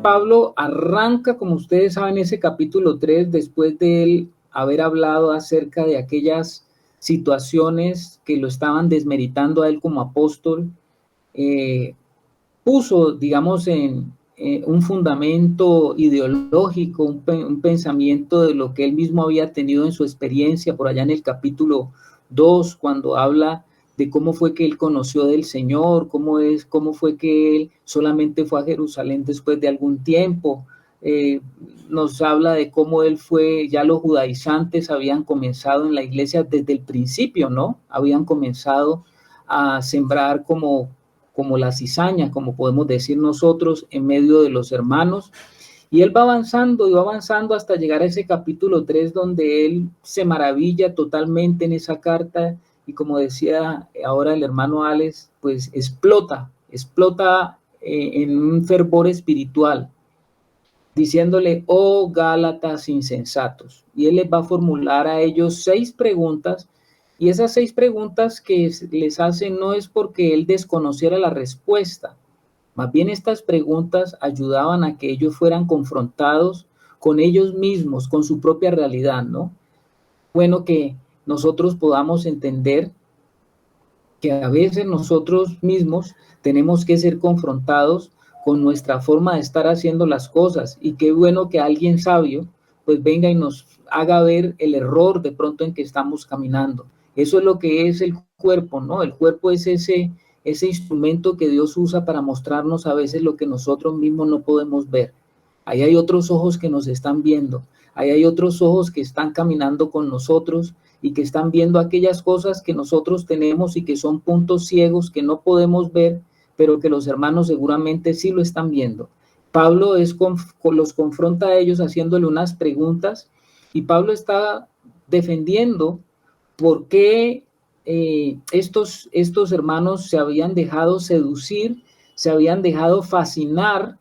Pablo arranca, como ustedes saben, ese capítulo 3 después de él haber hablado acerca de aquellas situaciones que lo estaban desmeritando a él como apóstol. Puso, digamos, en un fundamento ideológico, un pensamiento de lo que él mismo había tenido en su experiencia por allá en el capítulo 2, cuando habla de cómo fue que él conoció del Señor, cómo fue que él solamente fue a Jerusalén después de algún tiempo. Nos habla de cómo él fue, ya los judaizantes habían comenzado en la iglesia desde el principio, ¿no? Habían comenzado a sembrar como la cizaña, como podemos decir nosotros, en medio de los hermanos. Y él va avanzando y va avanzando hasta llegar a ese capítulo 3 donde él se maravilla totalmente en esa carta y como decía ahora el hermano Alex, pues explota en un fervor espiritual, diciéndole, oh Gálatas insensatos. Y él les va a formular a ellos 6 preguntas, y esas 6 preguntas que les hace no es porque él desconociera la respuesta, más bien estas preguntas ayudaban a que ellos fueran confrontados con ellos mismos, con su propia realidad, ¿no? Bueno, que nosotros podamos entender que a veces nosotros mismos tenemos que ser confrontados con nuestra forma de estar haciendo las cosas, y qué bueno que alguien sabio pues venga y nos haga ver el error de pronto en que estamos caminando. Eso es lo que es el cuerpo, ¿no? El cuerpo es ese instrumento que Dios usa para mostrarnos a veces lo que nosotros mismos no podemos ver. Ahí hay otros ojos que nos están viendo, ahí hay otros ojos que están caminando con nosotros y que están viendo aquellas cosas que nosotros tenemos y que son puntos ciegos que no podemos ver, pero que los hermanos seguramente sí lo están viendo. Pablo los confronta a ellos haciéndole unas preguntas, y Pablo está defendiendo por qué estos hermanos se habían dejado seducir, se habían dejado fascinar,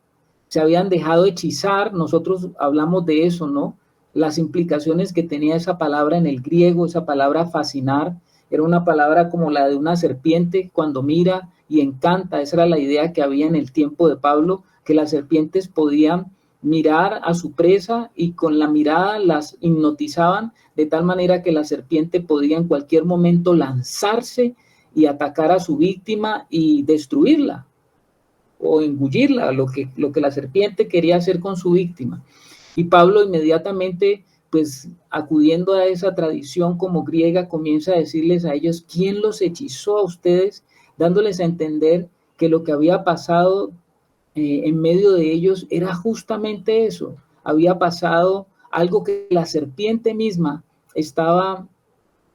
se habían dejado hechizar. Nosotros hablamos de eso, ¿no? Las implicaciones que tenía esa palabra en el griego, esa palabra fascinar, era una palabra como la de una serpiente cuando mira y encanta. Esa era la idea que había en el tiempo de Pablo, que las serpientes podían mirar a su presa y con la mirada las hipnotizaban de tal manera que la serpiente podía en cualquier momento lanzarse y atacar a su víctima y destruirla o engullirla, lo que la serpiente quería hacer con su víctima. Y Pablo inmediatamente, pues acudiendo a esa tradición como griega, comienza a decirles a ellos quién los hechizó a ustedes, dándoles a entender que lo que había pasado en medio de ellos era justamente eso. Había pasado algo que la serpiente misma estaba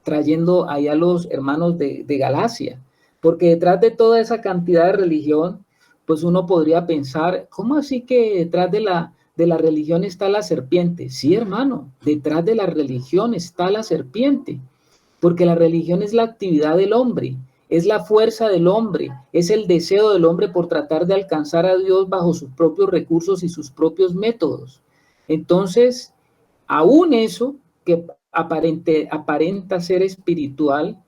trayendo ahí a los hermanos de Galacia, porque detrás de toda esa cantidad de religión, pues uno podría pensar, ¿cómo así que detrás de la religión está la serpiente? Sí, hermano, detrás de la religión está la serpiente, porque la religión es la actividad del hombre, es la fuerza del hombre, es el deseo del hombre por tratar de alcanzar a Dios bajo sus propios recursos y sus propios métodos. Entonces, aún eso que aparenta ser espiritual,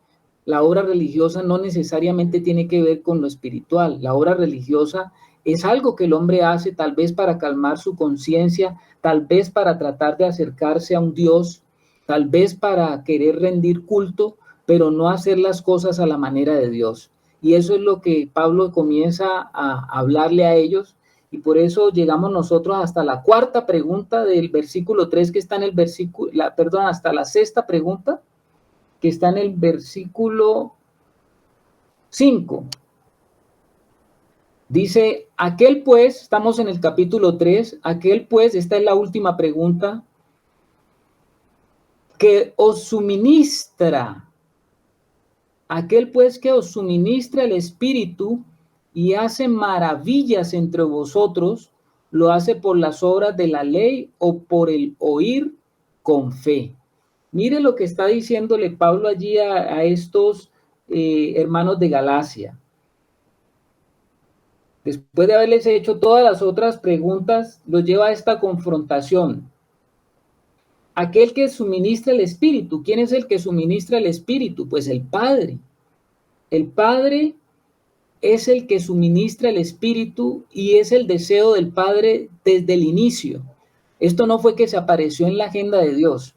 la obra religiosa no necesariamente tiene que ver con lo espiritual. La obra religiosa es algo que el hombre hace tal vez para calmar su conciencia, tal vez para tratar de acercarse a un Dios, tal vez para querer rendir culto, pero no hacer las cosas a la manera de Dios. Y eso es lo que Pablo comienza a hablarle a ellos, y por eso llegamos nosotros hasta la cuarta pregunta del versículo 3 que está en el versículo, hasta la sexta pregunta que está en el versículo 5. Dice, aquel pues, estamos en el capítulo 3, aquel pues, esta es la última pregunta, que os suministra, aquel pues que os suministra el Espíritu y hace maravillas entre vosotros, ¿lo hace por las obras de la ley o por el oír con fe? Mire lo que está diciéndole Pablo allí a estos hermanos de Galacia. Después de haberles hecho todas las otras preguntas, los lleva a esta confrontación. Aquel que suministra el Espíritu, ¿quién es el que suministra el Espíritu? Pues el Padre. El Padre es el que suministra el Espíritu y es el deseo del Padre desde el inicio. Esto no fue que se apareció en la agenda de Dios.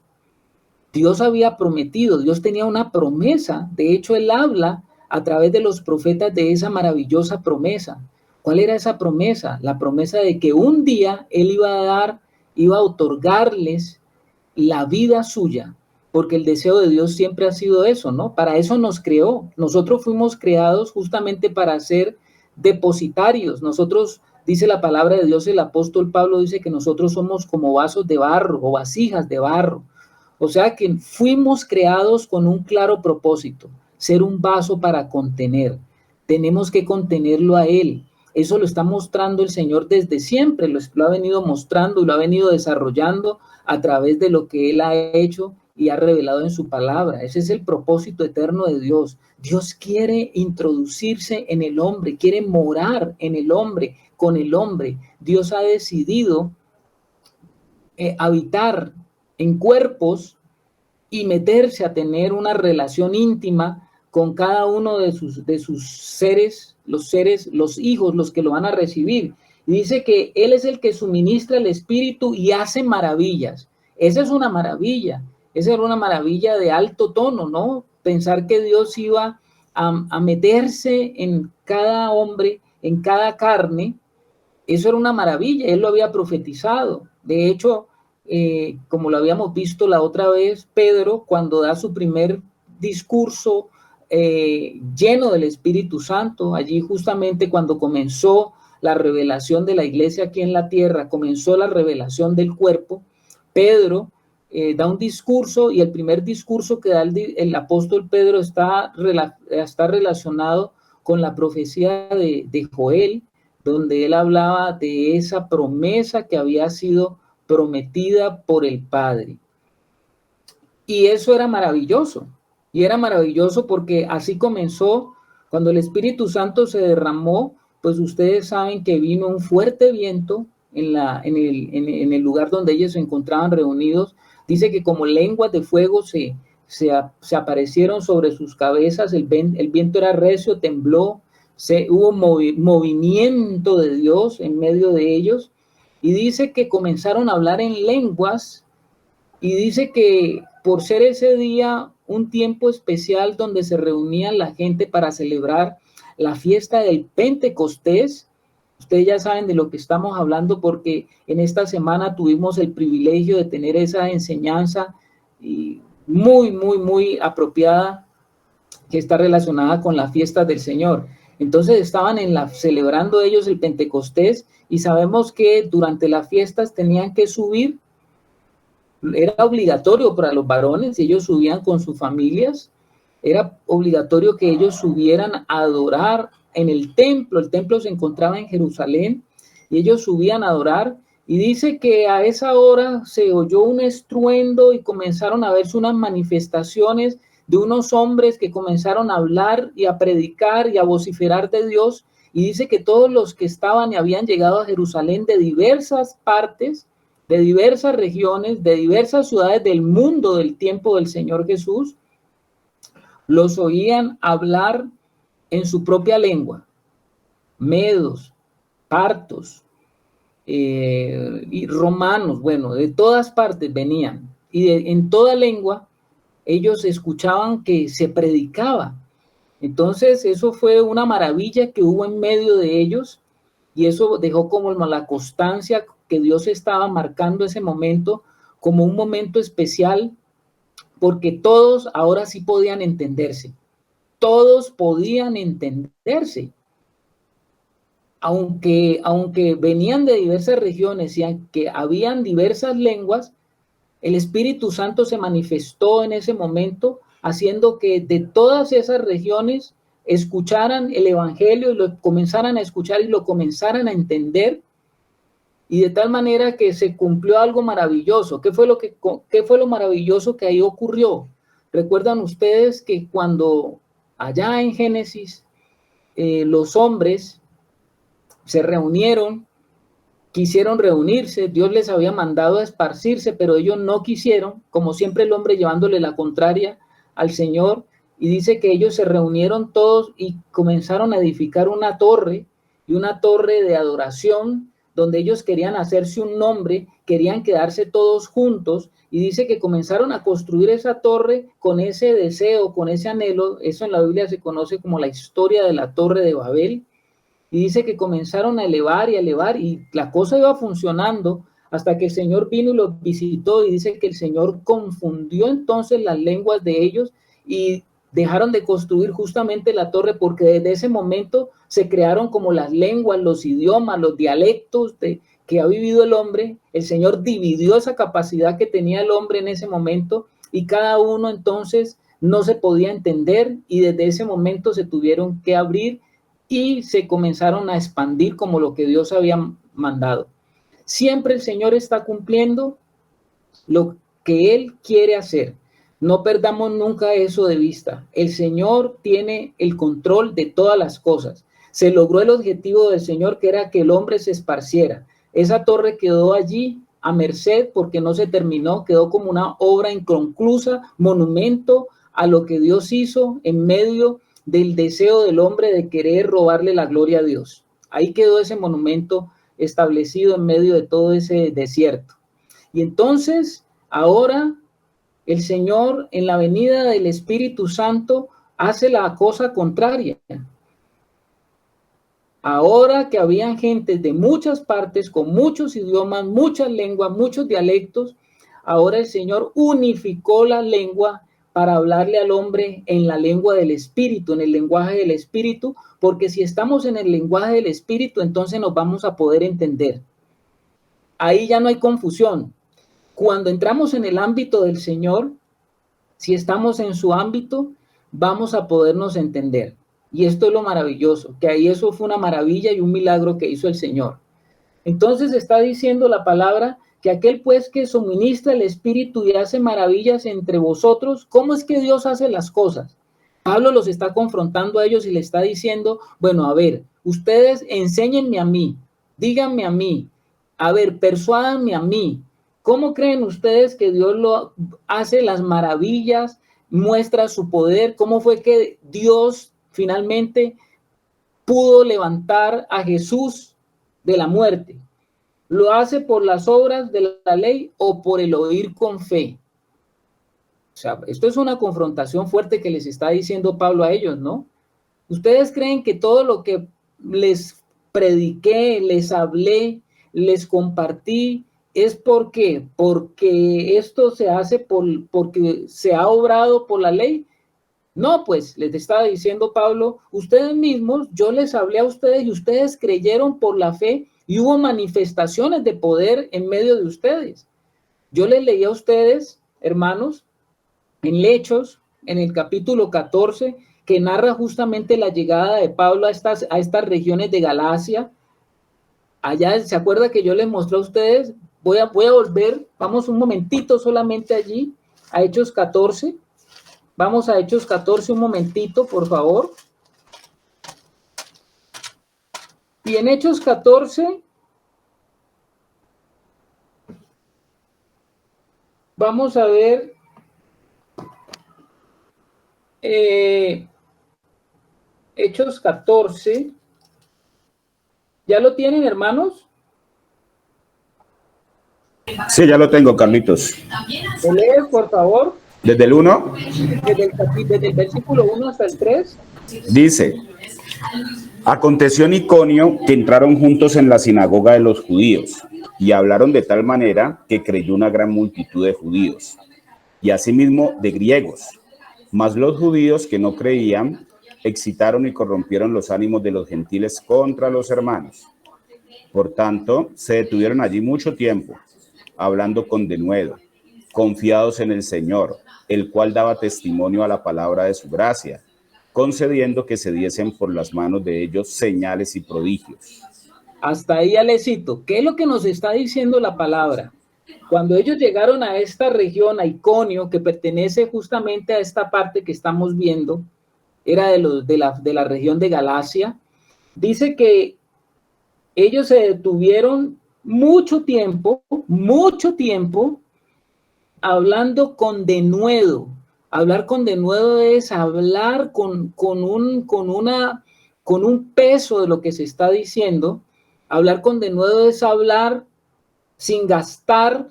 Dios había prometido, Dios tenía una promesa. De hecho, Él habla a través de los profetas de esa maravillosa promesa. ¿Cuál era esa promesa? La promesa de que un día Él iba a otorgarles la vida suya, porque el deseo de Dios siempre ha sido eso, ¿no? Para eso nos creó. Nosotros fuimos creados justamente para ser depositarios. Nosotros, dice la palabra de Dios, el apóstol Pablo dice que nosotros somos como vasos de barro o vasijas de barro. O sea que fuimos creados con un claro propósito, ser un vaso para contener. Tenemos que contenerlo a Él. Eso lo está mostrando el Señor desde siempre, lo ha venido mostrando y lo ha venido desarrollando a través de lo que Él ha hecho y ha revelado en su palabra. Ese es el propósito eterno de Dios. Dios quiere introducirse en el hombre, quiere morar en el hombre, con el hombre. Dios ha decidido habitar en cuerpos y meterse a tener una relación íntima con cada uno de sus seres, los hijos, los que lo van a recibir. Y dice que Él es el que suministra el Espíritu y hace maravillas. Esa es una maravilla, esa era una maravilla de alto tono, ¿no? Pensar que Dios iba a meterse en cada hombre, en cada carne, eso era una maravilla, Él lo había profetizado. De hecho, como lo habíamos visto la otra vez, Pedro, cuando da su primer discurso lleno del Espíritu Santo, allí justamente cuando comenzó la revelación de la iglesia aquí en la tierra, comenzó la revelación del cuerpo, Pedro da un discurso y el primer discurso que da el apóstol Pedro está relacionado con la profecía de Joel, donde él hablaba de esa promesa que había sido prometida por el Padre. Y eso era maravilloso. Y era maravilloso porque así comenzó, cuando el Espíritu Santo se derramó, pues ustedes saben que vino un fuerte viento en el lugar donde ellos se encontraban reunidos. Dice que como lenguas de fuego se aparecieron sobre sus cabezas, el viento era recio, tembló, hubo movimiento de Dios en medio de ellos, y dice que comenzaron a hablar en lenguas, y dice que por ser ese día un tiempo especial donde se reunían la gente para celebrar la fiesta del Pentecostés. Ustedes ya saben de lo que estamos hablando porque en esta semana tuvimos el privilegio de tener esa enseñanza muy apropiada que está relacionada con la fiesta del Señor. Entonces estaban celebrando ellos el Pentecostés y sabemos que durante las fiestas tenían que subir, era obligatorio para los varones, y ellos subían con sus familias, era obligatorio que ellos subieran a adorar en el templo se encontraba en Jerusalén, y ellos subían a adorar, y dice que a esa hora se oyó un estruendo y comenzaron a verse unas manifestaciones de unos hombres que comenzaron a hablar y a predicar y a vociferar de Dios, y dice que todos los que estaban y habían llegado a Jerusalén de diversas partes, de diversas regiones, de diversas ciudades del mundo del tiempo del Señor Jesús, los oían hablar en su propia lengua, medos, partos y romanos, bueno, de todas partes venían, y en toda lengua ellos escuchaban que se predicaba. Entonces eso fue una maravilla que hubo en medio de ellos, y eso dejó como la constancia que Dios estaba marcando ese momento como un momento especial, porque todos ahora sí podían entenderse. Todos podían entenderse. Aunque venían de diversas regiones y aunque habían diversas lenguas, el Espíritu Santo se manifestó en ese momento, haciendo que de todas esas regiones escucharan el Evangelio y lo comenzaran a escuchar y lo comenzaran a entender, y de tal manera que se cumplió algo maravilloso. ¿Qué fue lo maravilloso que ahí ocurrió? ¿Recuerdan ustedes que cuando allá en Génesis los hombres se reunieron, quisieron reunirse, Dios les había mandado a esparcirse, pero ellos no quisieron, como siempre el hombre llevándole la contraria al Señor, y dice que ellos se reunieron todos y comenzaron a edificar una torre, y una torre de adoración, donde ellos querían hacerse un nombre, querían quedarse todos juntos, y dice que comenzaron a construir esa torre con ese deseo, con ese anhelo. Eso en la Biblia se conoce como la historia de la Torre de Babel, y dice que comenzaron a elevar, y la cosa iba funcionando, hasta que el Señor vino y los visitó, y dice que el Señor confundió entonces las lenguas de ellos, y dejaron de construir justamente la torre, porque desde ese momento se crearon como las lenguas, los idiomas, los dialectos que ha vivido el hombre. El Señor dividió esa capacidad que tenía el hombre en ese momento, y cada uno entonces no se podía entender, y desde ese momento se tuvieron que abrir y se comenzaron a expandir como lo que Dios había mandado. Siempre el Señor está cumpliendo lo que Él quiere hacer. No perdamos nunca eso de vista. El Señor tiene el control de todas las cosas. Se logró el objetivo del Señor, que era que el hombre se esparciera. Esa torre quedó allí a merced porque no se terminó, quedó como una obra inconclusa, monumento a lo que Dios hizo en medio del deseo del hombre de querer robarle la gloria a Dios. Ahí quedó ese monumento establecido en medio de todo ese desierto. Y entonces, ahora el Señor, en la venida del Espíritu Santo, hace la cosa contraria. Ahora que habían gentes de muchas partes, con muchos idiomas, muchas lenguas, muchos dialectos, ahora el Señor unificó la lengua para hablarle al hombre en la lengua del Espíritu, en el lenguaje del Espíritu, porque si estamos en el lenguaje del Espíritu, entonces nos vamos a poder entender. Ahí ya no hay confusión. Cuando entramos en el ámbito del Señor, si estamos en su ámbito, vamos a podernos entender. Y esto es lo maravilloso, que ahí eso fue una maravilla y un milagro que hizo el Señor. Entonces está diciendo la palabra que aquel pues que suministra el Espíritu y hace maravillas entre vosotros, ¿cómo es que Dios hace las cosas? Pablo los está confrontando a ellos y le está diciendo, bueno, a ver, ustedes enséñenme a mí, díganme a mí, a ver, persuádanme a mí. ¿Cómo creen ustedes que Dios lo hace las maravillas, muestra su poder? ¿Cómo fue que Dios finalmente pudo levantar a Jesús de la muerte? ¿Lo hace por las obras de la ley o por el oír con fe? O sea, esto es una confrontación fuerte que les está diciendo Pablo a ellos, ¿no? ¿Ustedes creen que todo lo que les prediqué, les hablé, les compartí, es porque esto se hace porque se ha obrado por la ley? No, pues les estaba diciendo Pablo, ustedes mismos, yo les hablé a ustedes y ustedes creyeron por la fe y hubo manifestaciones de poder en medio de ustedes. Yo les leí a ustedes, hermanos, en Hechos, en el capítulo 14, que narra justamente la llegada de Pablo a estas regiones de Galacia. Allá, ¿se acuerda que yo les mostré a ustedes? Voy a volver, vamos un momentito solamente allí, a Hechos 14. Vamos a Hechos 14 un momentito, por favor. Y en Hechos 14, vamos a ver Hechos 14. ¿Ya lo tienen, hermanos? Sí, ya lo tengo, Carlitos. Lee, por favor. Desde el 1. Desde el versículo 1 hasta el 3. Dice: aconteció en Iconio que entraron juntos en la sinagoga de los judíos y hablaron de tal manera que creyó una gran multitud de judíos y asimismo de griegos. Mas los judíos que no creían excitaron y corrompieron los ánimos de los gentiles contra los hermanos. Por tanto, se detuvieron allí mucho tiempo, hablando con denuedo, confiados en el Señor, el cual daba testimonio a la palabra de su gracia, concediendo que se diesen por las manos de ellos señales y prodigios. Hasta ahí ya le cito. ¿Qué es lo que nos está diciendo la palabra? Cuando ellos llegaron a esta región, a Iconio, que pertenece justamente a esta parte que estamos viendo, era de la región de Galacia, dice que ellos se detuvieron mucho tiempo, hablando con denuedo. Hablar con denuedo es hablar con un peso de lo que se está diciendo. Hablar con denuedo es hablar sin gastar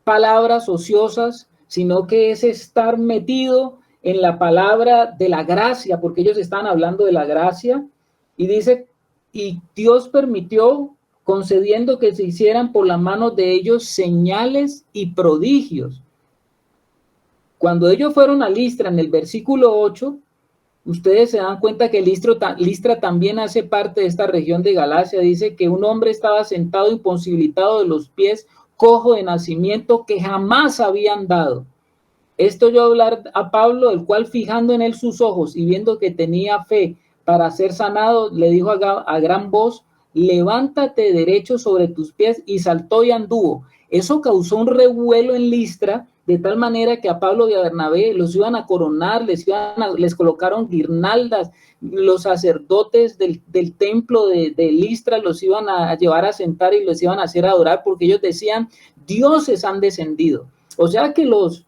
palabras ociosas, sino que es estar metido en la palabra de la gracia, porque ellos están hablando de la gracia, y dice, y Dios permitió, concediendo que se hicieran por la mano de ellos señales y prodigios. Cuando ellos fueron a Listra, en el versículo 8, ustedes se dan cuenta que Listra también hace parte de esta región de Galacia. Dice que un hombre estaba sentado imposibilitado de los pies, cojo de nacimiento, que jamás había andado. Esto yo hablar a Pablo, el cual fijando en él sus ojos y viendo que tenía fe para ser sanado, le dijo a gran voz, levántate derecho sobre tus pies, y saltó y anduvo. Eso causó un revuelo en Listra, de tal manera que a Pablo y a Bernabé los iban a coronar, les colocaron guirnaldas, los sacerdotes del templo de Listra los iban a llevar a sentar y los iban a hacer adorar, porque ellos decían, dioses han descendido. O sea que los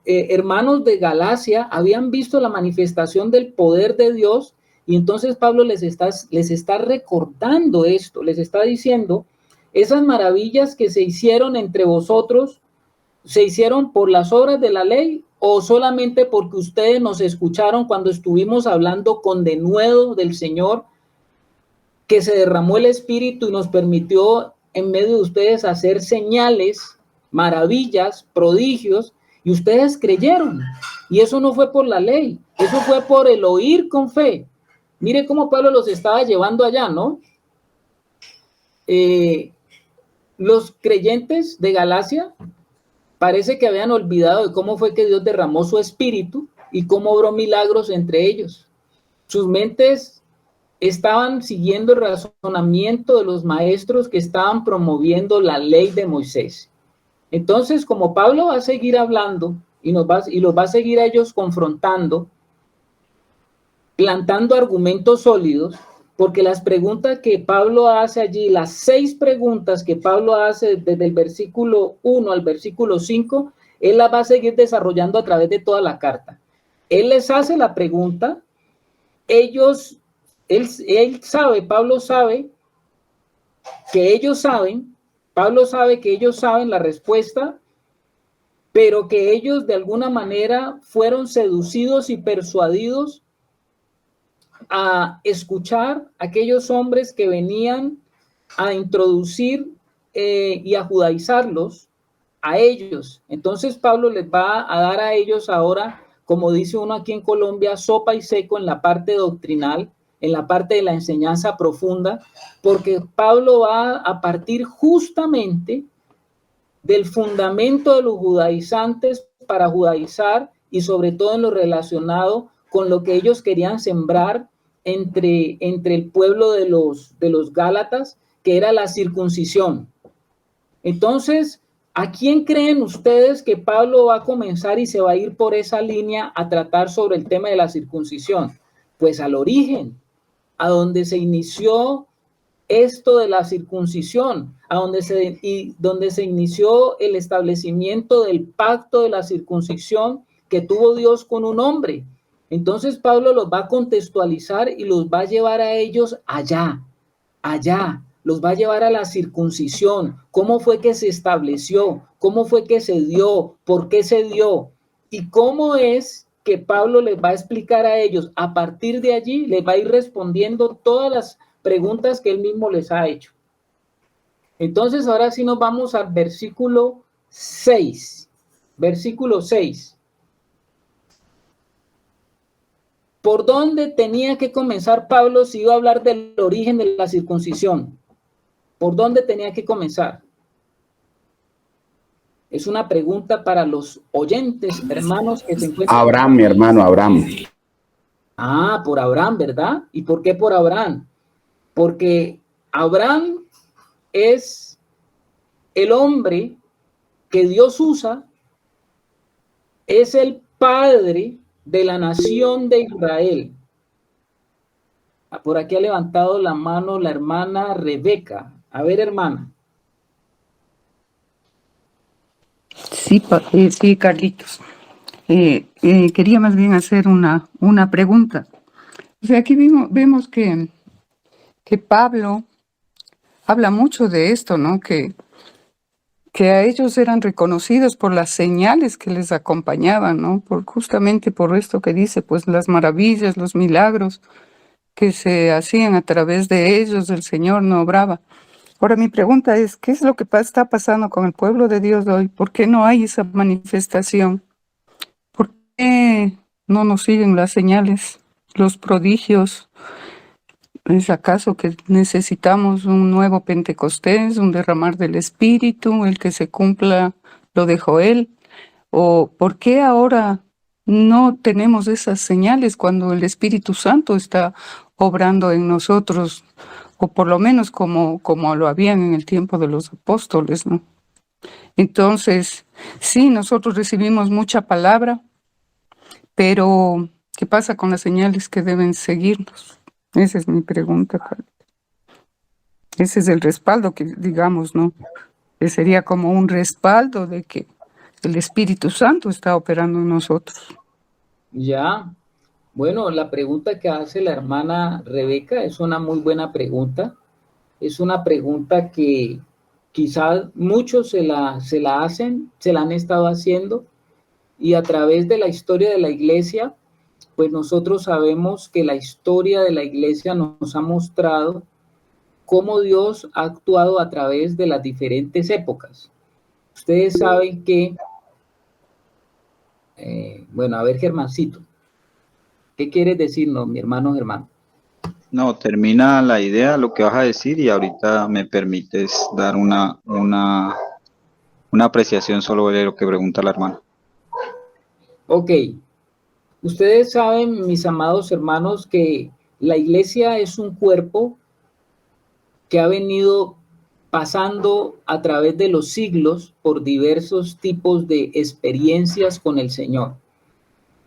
hermanos de Galacia habían visto la manifestación del poder de Dios, y entonces Pablo les está recordando esto, les está diciendo, esas maravillas que se hicieron entre vosotros, ¿se hicieron por las obras de la ley o solamente porque ustedes nos escucharon cuando estuvimos hablando con denuedo del Señor, que se derramó el Espíritu y nos permitió en medio de ustedes hacer señales, maravillas, prodigios, y ustedes creyeron? Y eso no fue por la ley, eso fue por el oír con fe. Mire cómo Pablo los estaba llevando allá, ¿no? Los creyentes de Galacia parece que habían olvidado de cómo fue que Dios derramó su espíritu y cómo obró milagros entre ellos. Sus mentes estaban siguiendo el razonamiento de los maestros que estaban promoviendo la ley de Moisés. Entonces, como Pablo va a seguir hablando y los va a seguir a ellos confrontando, plantando argumentos sólidos, porque las preguntas que Pablo hace allí, las 6 preguntas que Pablo hace desde el versículo 1 al versículo 5, él las va a seguir desarrollando a través de toda la carta. Él les hace la pregunta, Pablo sabe que ellos saben la respuesta, pero que ellos de alguna manera fueron seducidos y persuadidos a escuchar a aquellos hombres que venían a introducir y a judaizarlos a ellos. Entonces Pablo les va a dar a ellos ahora, como dice uno aquí en Colombia, sopa y seco en la parte doctrinal, en la parte de la enseñanza profunda, porque Pablo va a partir justamente del fundamento de los judaizantes para judaizar, y sobre todo en lo relacionado con lo que ellos querían sembrar entre el pueblo de los Gálatas, que era la circuncisión. Entonces, ¿a quién creen ustedes que Pablo va a comenzar y se va a ir por esa línea a tratar sobre el tema de la circuncisión? Pues al origen, a donde se inició esto de la circuncisión, donde se inició el establecimiento del pacto de la circuncisión que tuvo Dios con un hombre. Entonces Pablo los va a contextualizar y los va a llevar a ellos allá, los va a llevar a la circuncisión, cómo fue que se estableció, cómo fue que se dio, por qué se dio, y cómo es que Pablo les va a explicar a ellos. A partir de allí les va a ir respondiendo todas las preguntas que él mismo les ha hecho. Entonces ahora sí nos vamos al versículo 6. Versículo 6. ¿Por dónde tenía que comenzar Pablo si iba a hablar del origen de la circuncisión? ¿Por dónde tenía que comenzar? Es una pregunta para los oyentes, hermanos, que se encuentran. Abraham, mi hermano, Abraham. Ah, por Abraham, ¿verdad? ¿Y por qué por Abraham? Porque Abraham es el hombre que Dios usa, es el padre de la nación de Israel. Por aquí ha levantado la mano la hermana Rebeca. A ver, hermana. Sí, sí, Carlitos. Quería más bien hacer una pregunta. O sea, aquí vemos que Pablo habla mucho de esto, ¿no? Que a ellos eran reconocidos por las señales que les acompañaban, ¿no? Justamente por esto que dice, pues las maravillas, los milagros que se hacían a través de ellos, el Señor no obraba. Ahora mi pregunta es, ¿qué es lo que está pasando con el pueblo de Dios hoy? ¿Por qué no hay esa manifestación? ¿Por qué no nos siguen las señales, los prodigios? ¿Es acaso que necesitamos un nuevo Pentecostés, un derramar del Espíritu, el que se cumpla lo de Joel? ¿O por qué ahora no tenemos esas señales cuando el Espíritu Santo está obrando en nosotros? O por lo menos como lo habían en el tiempo de los apóstoles, ¿no? Entonces, sí, nosotros recibimos mucha palabra, pero ¿qué pasa con las señales que deben seguirnos? Esa es mi pregunta, Carlos. Ese es el respaldo que, digamos, ¿no? Que sería como un respaldo de que el Espíritu Santo está operando en nosotros. Ya, bueno, la pregunta que hace la hermana Rebeca es una muy buena pregunta. Es una pregunta que quizás muchos se la hacen, se la han estado haciendo, y a través de la historia de la iglesia, pues nosotros sabemos que la historia de la iglesia nos ha mostrado cómo Dios ha actuado a través de las diferentes épocas. Ustedes saben que, bueno, a ver, Germancito, ¿qué quieres decirnos, mi hermano Germán? No, termina la idea, lo que vas a decir y ahorita me permites dar una apreciación solo de lo que pregunta la hermana. Ok, ustedes saben, mis amados hermanos, que la iglesia es un cuerpo que ha venido pasando a través de los siglos por diversos tipos de experiencias con el Señor.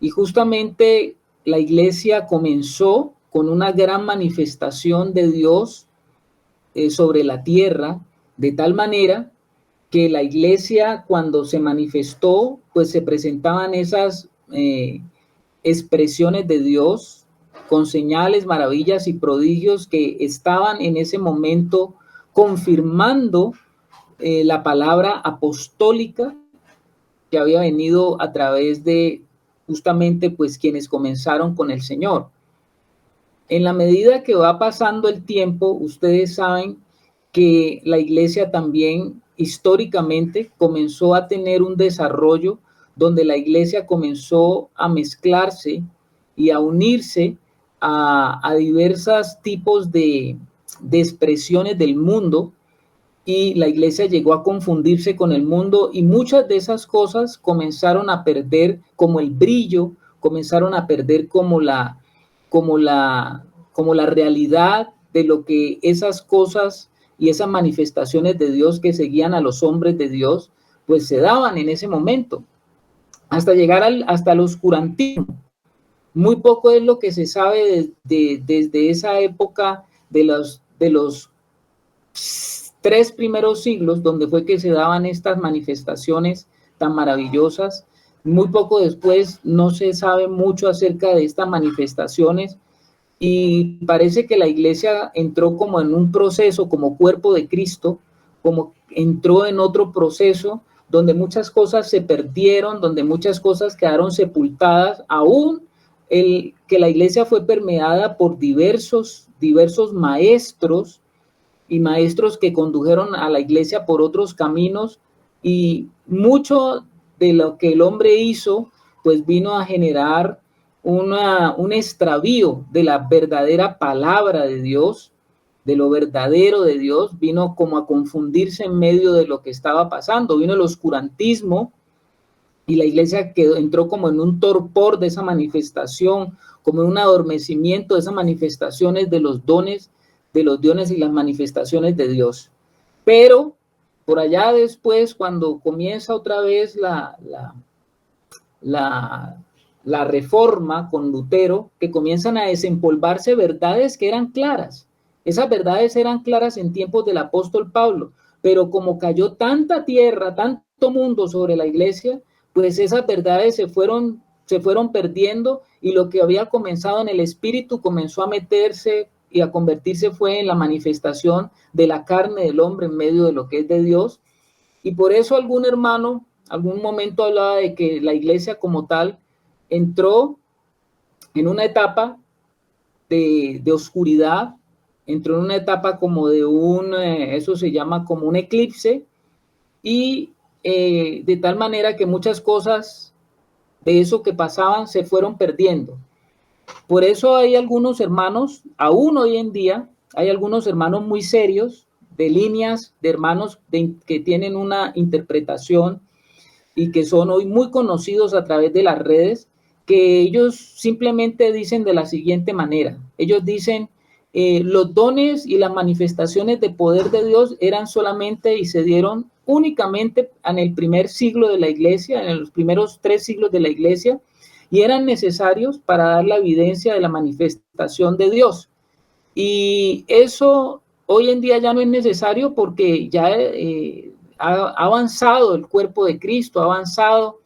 Y justamente la iglesia comenzó con una gran manifestación de Dios sobre la tierra, de tal manera que la iglesia cuando se manifestó, pues se presentaban esas expresiones de Dios con señales, maravillas y prodigios que estaban en ese momento confirmando la palabra apostólica que había venido a través de justamente pues quienes comenzaron con el Señor. En la medida que va pasando el tiempo, ustedes saben que la iglesia también históricamente comenzó a tener un desarrollo donde la iglesia comenzó a mezclarse y a unirse a diversos tipos de expresiones del mundo, y la iglesia llegó a confundirse con el mundo y muchas de esas cosas comenzaron a perder como el brillo, comenzaron a perder como la, como la realidad de lo que esas cosas y esas manifestaciones de Dios que seguían a los hombres de Dios, pues se daban en ese momento, hasta llegar hasta el oscurantismo. Muy poco es lo que se sabe desde esa época de los 3 primeros siglos, donde fue que se daban estas manifestaciones tan maravillosas. Muy poco después no se sabe mucho acerca de estas manifestaciones, y parece que la iglesia entró como en un proceso, como cuerpo de Cristo, como entró en otro proceso donde muchas cosas se perdieron, donde muchas cosas quedaron sepultadas, aún que la iglesia fue permeada por diversos maestros y maestros que condujeron a la iglesia por otros caminos, y mucho de lo que el hombre hizo pues vino a generar un extravío de la verdadera palabra de Dios, de lo verdadero de Dios, vino como a confundirse en medio de lo que estaba pasando, vino el oscurantismo y la iglesia entró como en un torpor de esa manifestación, como en un adormecimiento de esas manifestaciones de los dones y las manifestaciones de Dios. Pero por allá después, cuando comienza otra vez la reforma con Lutero, que comienzan a desempolvarse verdades que eran claras. Esas verdades eran claras en tiempos del apóstol Pablo, pero como cayó tanta tierra, tanto cierto mundo sobre la iglesia, pues esas verdades se fueron perdiendo, y lo que había comenzado en el espíritu comenzó a meterse y a convertirse fue en la manifestación de la carne del hombre en medio de lo que es de Dios. Y por eso algún hermano, algún momento hablaba de que la iglesia como tal entró en una etapa de oscuridad, entró en una etapa como de eso se llama como un eclipse, y de tal manera que muchas cosas de eso que pasaban se fueron perdiendo. Por eso hay algunos hermanos, aún hoy en día, hay algunos hermanos muy serios, de líneas de hermanos que tienen una interpretación y que son hoy muy conocidos a través de las redes, que ellos simplemente dicen de la siguiente manera. Ellos dicen, los dones y las manifestaciones de poder de Dios eran solamente y se dieron únicamente en el primer siglo de la iglesia, en los primeros 3 siglos de la iglesia, y eran necesarios para dar la evidencia de la manifestación de Dios. Y eso hoy en día ya no es necesario, porque ya ha avanzado el cuerpo de Cristo, ha avanzado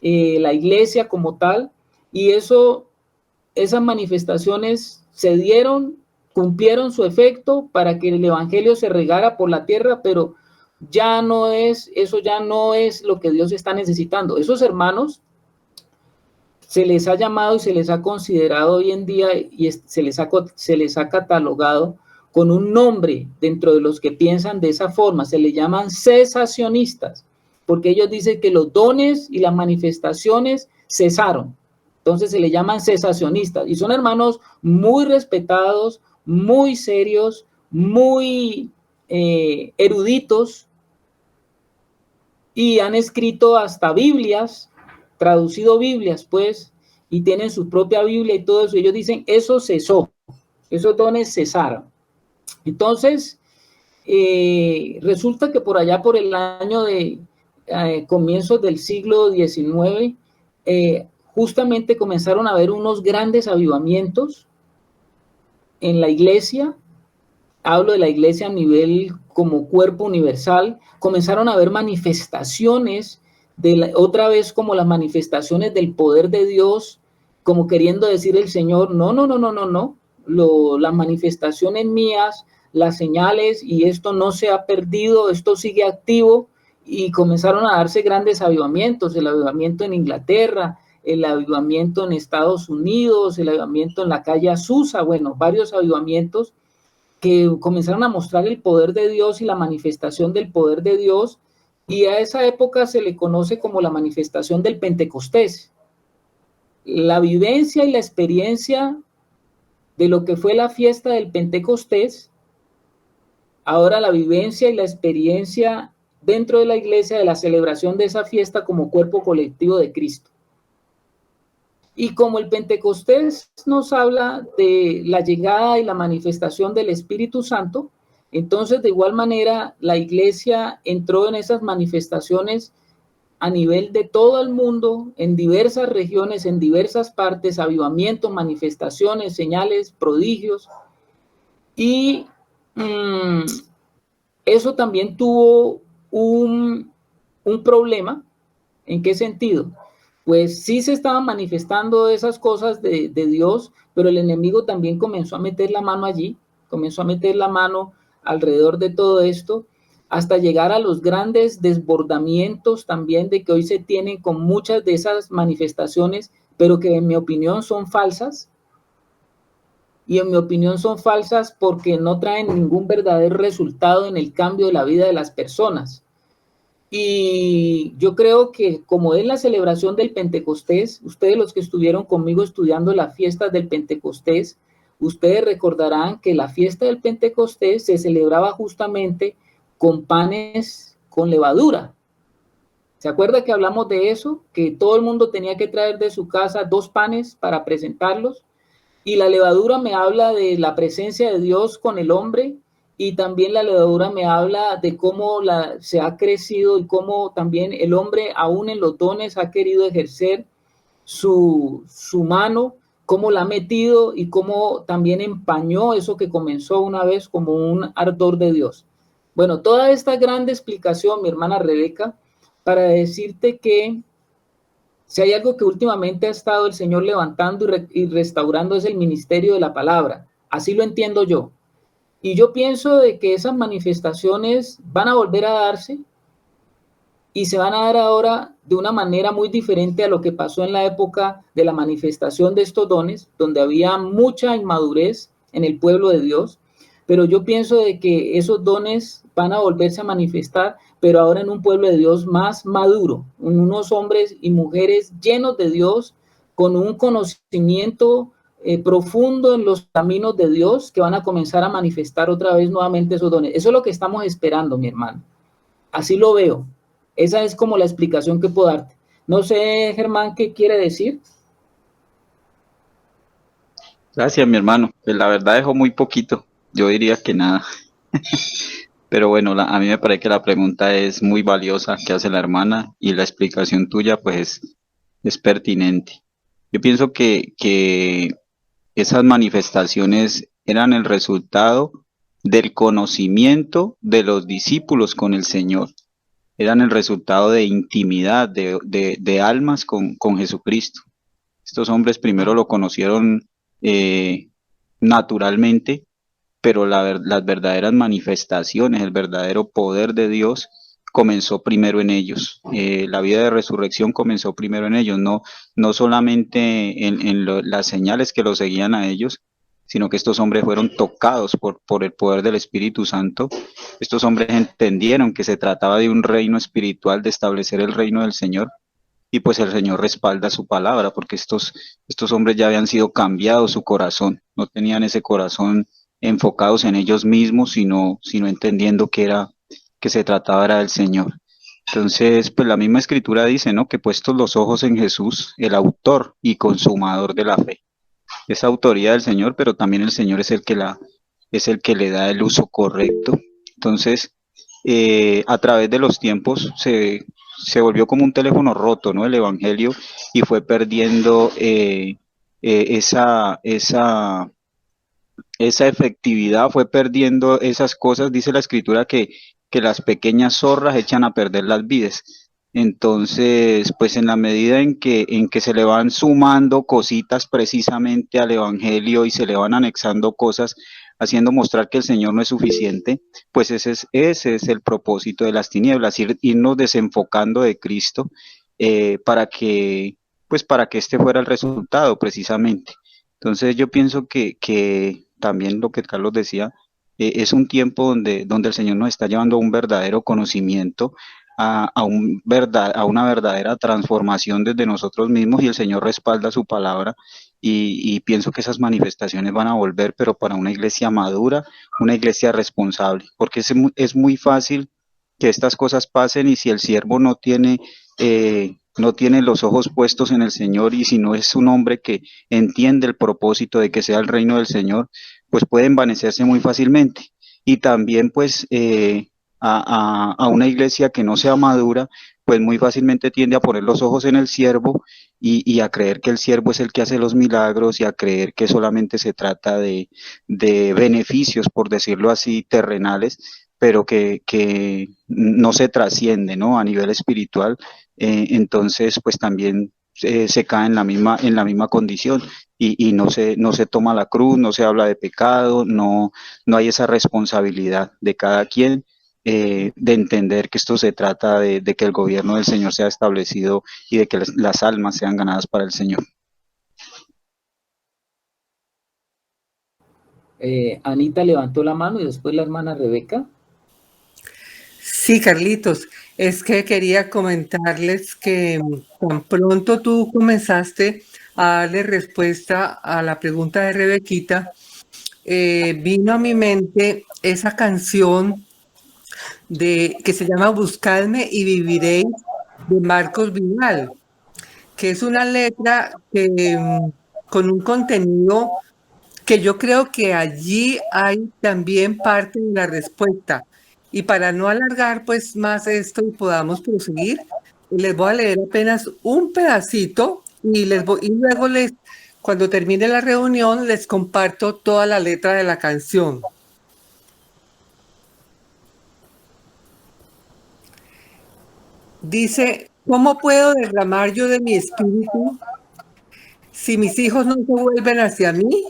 la iglesia como tal, y esas manifestaciones se dieron, cumplieron su efecto para que el evangelio se regara por la tierra, pero eso ya no es lo que Dios está necesitando. Esos hermanos se les ha llamado y se les ha considerado hoy en día, y se les ha catalogado con un nombre dentro de los que piensan de esa forma. Se les llaman cesacionistas, porque ellos dicen que los dones y las manifestaciones cesaron. Entonces se les llaman cesacionistas, y son hermanos muy respetados, muy serios, muy eruditos, y han escrito hasta Biblias, traducido Biblias, pues, y tienen su propia Biblia y todo eso. Ellos dicen, eso cesó, esos dones cesaron. Entonces, resulta que por allá, por el año de comienzos del siglo XIX, justamente comenzaron a haber unos grandes avivamientos en la iglesia. Hablo de la iglesia a nivel como cuerpo universal. Comenzaron a haber manifestaciones, otra vez como las manifestaciones del poder de Dios, como queriendo decir el Señor, no, las manifestaciones mías, las señales, y esto no se ha perdido, esto sigue activo. Y comenzaron a darse grandes avivamientos, el avivamiento en Inglaterra, el avivamiento en Estados Unidos, el avivamiento en la calle Azusa, bueno, varios avivamientos que comenzaron a mostrar el poder de Dios y la manifestación del poder de Dios, y a esa época se le conoce como la manifestación del Pentecostés. La vivencia y la experiencia de lo que fue la fiesta del Pentecostés, ahora la vivencia y la experiencia dentro de la iglesia de la celebración de esa fiesta como cuerpo colectivo de Cristo. Y como el Pentecostés nos habla de la llegada y la manifestación del Espíritu Santo, entonces de igual manera la iglesia entró en esas manifestaciones a nivel de todo el mundo, en diversas regiones, en diversas partes, avivamientos, manifestaciones, señales, prodigios. Y eso también tuvo un problema. ¿En qué sentido? Pues sí se estaban manifestando esas cosas de Dios, pero el enemigo también comenzó a meter la mano allí, comenzó a meter la mano alrededor de todo esto, hasta llegar a los grandes desbordamientos también de que hoy se tienen con muchas de esas manifestaciones, pero que en mi opinión son falsas. Y en mi opinión son falsas porque no traen ningún verdadero resultado en el cambio de la vida de las personas. Y yo creo que como es la celebración del Pentecostés, ustedes los que estuvieron conmigo estudiando las fiestas del Pentecostés, ustedes recordarán que la fiesta del Pentecostés se celebraba justamente con panes con levadura. ¿Se acuerda que hablamos de eso? Que todo el mundo tenía que traer de su casa 2 panes para presentarlos. Y la levadura me habla de la presencia de Dios con el hombre, y también la levadura me habla de cómo se ha crecido y cómo también el hombre, aún en los dones, ha querido ejercer su mano, cómo la ha metido y cómo también empañó eso que comenzó una vez como un ardor de Dios. Bueno, toda esta grande explicación, mi hermana Rebeca, para decirte que si hay algo que últimamente ha estado el Señor levantando y restaurando es el ministerio de la palabra. Así lo entiendo yo. Y yo pienso de que esas manifestaciones van a volver a darse y se van a dar ahora de una manera muy diferente a lo que pasó en la época de la manifestación de estos dones, donde había mucha inmadurez en el pueblo de Dios. Pero yo pienso de que esos dones van a volverse a manifestar, pero ahora en un pueblo de Dios más maduro, en unos hombres y mujeres llenos de Dios, con un conocimiento profundo en los caminos de Dios, que van a comenzar a manifestar otra vez nuevamente esos dones. Eso es lo que estamos esperando, mi hermano. Así lo veo. Esa es como la explicación que puedo darte. No sé, Germán, ¿qué quiere decir? Gracias, mi hermano. Pues la verdad dejó muy poquito. Yo diría que nada. Pero bueno, a mí me parece que la pregunta es muy valiosa que hace la hermana y la explicación tuya pues es pertinente. Yo pienso que esas manifestaciones eran el resultado del conocimiento de los discípulos con el Señor. Eran el resultado de intimidad, de almas con Jesucristo. Estos hombres primero lo conocieron naturalmente, pero las verdaderas manifestaciones, el verdadero poder de Dios comenzó primero en ellos. La vida de resurrección comenzó primero en ellos, no solamente en las señales que los seguían a ellos, sino que estos hombres fueron tocados por el poder del Espíritu Santo. Estos hombres entendieron que se trataba de un reino espiritual, de establecer el reino del Señor, y pues el Señor respalda su palabra, porque estos hombres ya habían sido cambiados su corazón, no tenían ese corazón enfocados en ellos mismos, sino entendiendo que se trataba era del Señor. Entonces, pues la misma escritura dice, ¿no? Que puestos los ojos en Jesús, el autor y consumador de la fe. Es autoría del Señor, pero también el Señor es es el que le da el uso correcto. Entonces, a través de los tiempos se volvió como un teléfono roto, ¿no? El Evangelio, y fue perdiendo esa efectividad, fue perdiendo esas cosas. Dice la escritura que las pequeñas zorras echan a perder las vides. Entonces, pues en la medida en que se le van sumando cositas precisamente al Evangelio y se le van anexando cosas, haciendo mostrar que el Señor no es suficiente, pues ese es el propósito de las tinieblas, irnos desenfocando de Cristo para que este fuera el resultado precisamente. Entonces yo pienso que también lo que Carlos decía, es un tiempo donde el Señor nos está llevando a un verdadero conocimiento, a una verdadera transformación desde nosotros mismos, y el Señor respalda su palabra, y pienso que esas manifestaciones van a volver, pero para una iglesia madura, una iglesia responsable, porque es muy fácil que estas cosas pasen, y si el siervo no tiene los ojos puestos en el Señor, y si no es un hombre que entiende el propósito de que sea el reino del Señor, pues puede envanecerse muy fácilmente. Y también pues a una iglesia que no sea madura, pues muy fácilmente tiende a poner los ojos en el siervo y a creer que el siervo es el que hace los milagros, y a creer que solamente se trata de beneficios, por decirlo así, terrenales, pero que no se trasciende, ¿no? A nivel espiritual. Entonces pues también se cae en la misma condición, y no se toma la cruz, no se habla de pecado, no hay esa responsabilidad de cada quien, de entender que esto se trata de que el gobierno del Señor sea establecido y de que las almas sean ganadas para el Señor. Anita levantó la mano y después la hermana Rebeca. Sí, Carlitos, es que quería comentarles que tan pronto tú comenzaste a darle respuesta a la pregunta de Rebequita, vino a mi mente esa canción que se llama Buscadme y viviréis, de Marcos Vidal, que es una letra con un contenido que yo creo que allí hay también parte de la respuesta. Y para no alargar pues más esto y podamos proseguir, les voy a leer apenas un pedacito y luego cuando termine la reunión, les comparto toda la letra de la canción. Dice, ¿cómo puedo derramar yo de mi espíritu si mis hijos no se vuelven hacia mí?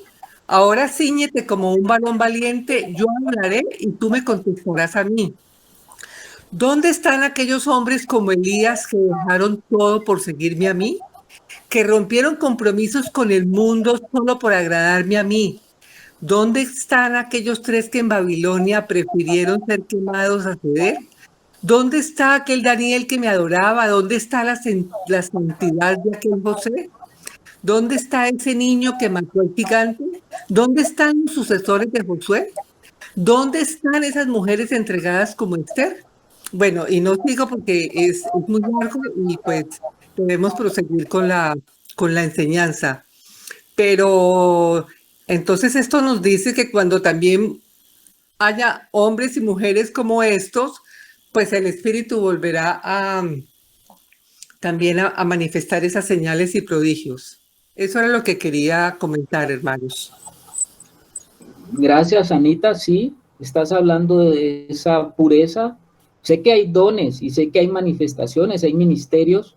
Ahora cíñete como un varón valiente, yo hablaré y tú me contestarás a mí. ¿Dónde están aquellos hombres como Elías que dejaron todo por seguirme a mí? Que rompieron compromisos con el mundo solo por agradarme a mí. ¿Dónde están aquellos 3 que en Babilonia prefirieron ser quemados a ceder? ¿Dónde está aquel Daniel que me adoraba? ¿Dónde está la santidad de aquel José? ¿Dónde está ese niño que mató al gigante? ¿Dónde están los sucesores de Josué? ¿Dónde están esas mujeres entregadas como Esther? Bueno, y no sigo porque es muy largo y pues debemos proseguir con la enseñanza. Pero entonces esto nos dice que cuando también haya hombres y mujeres como estos, pues el Espíritu volverá también a manifestar esas señales y prodigios. Eso era lo que quería comentar, hermanos. Gracias, Anita. Sí, estás hablando de esa pureza. Sé que hay dones y sé que hay manifestaciones, hay ministerios,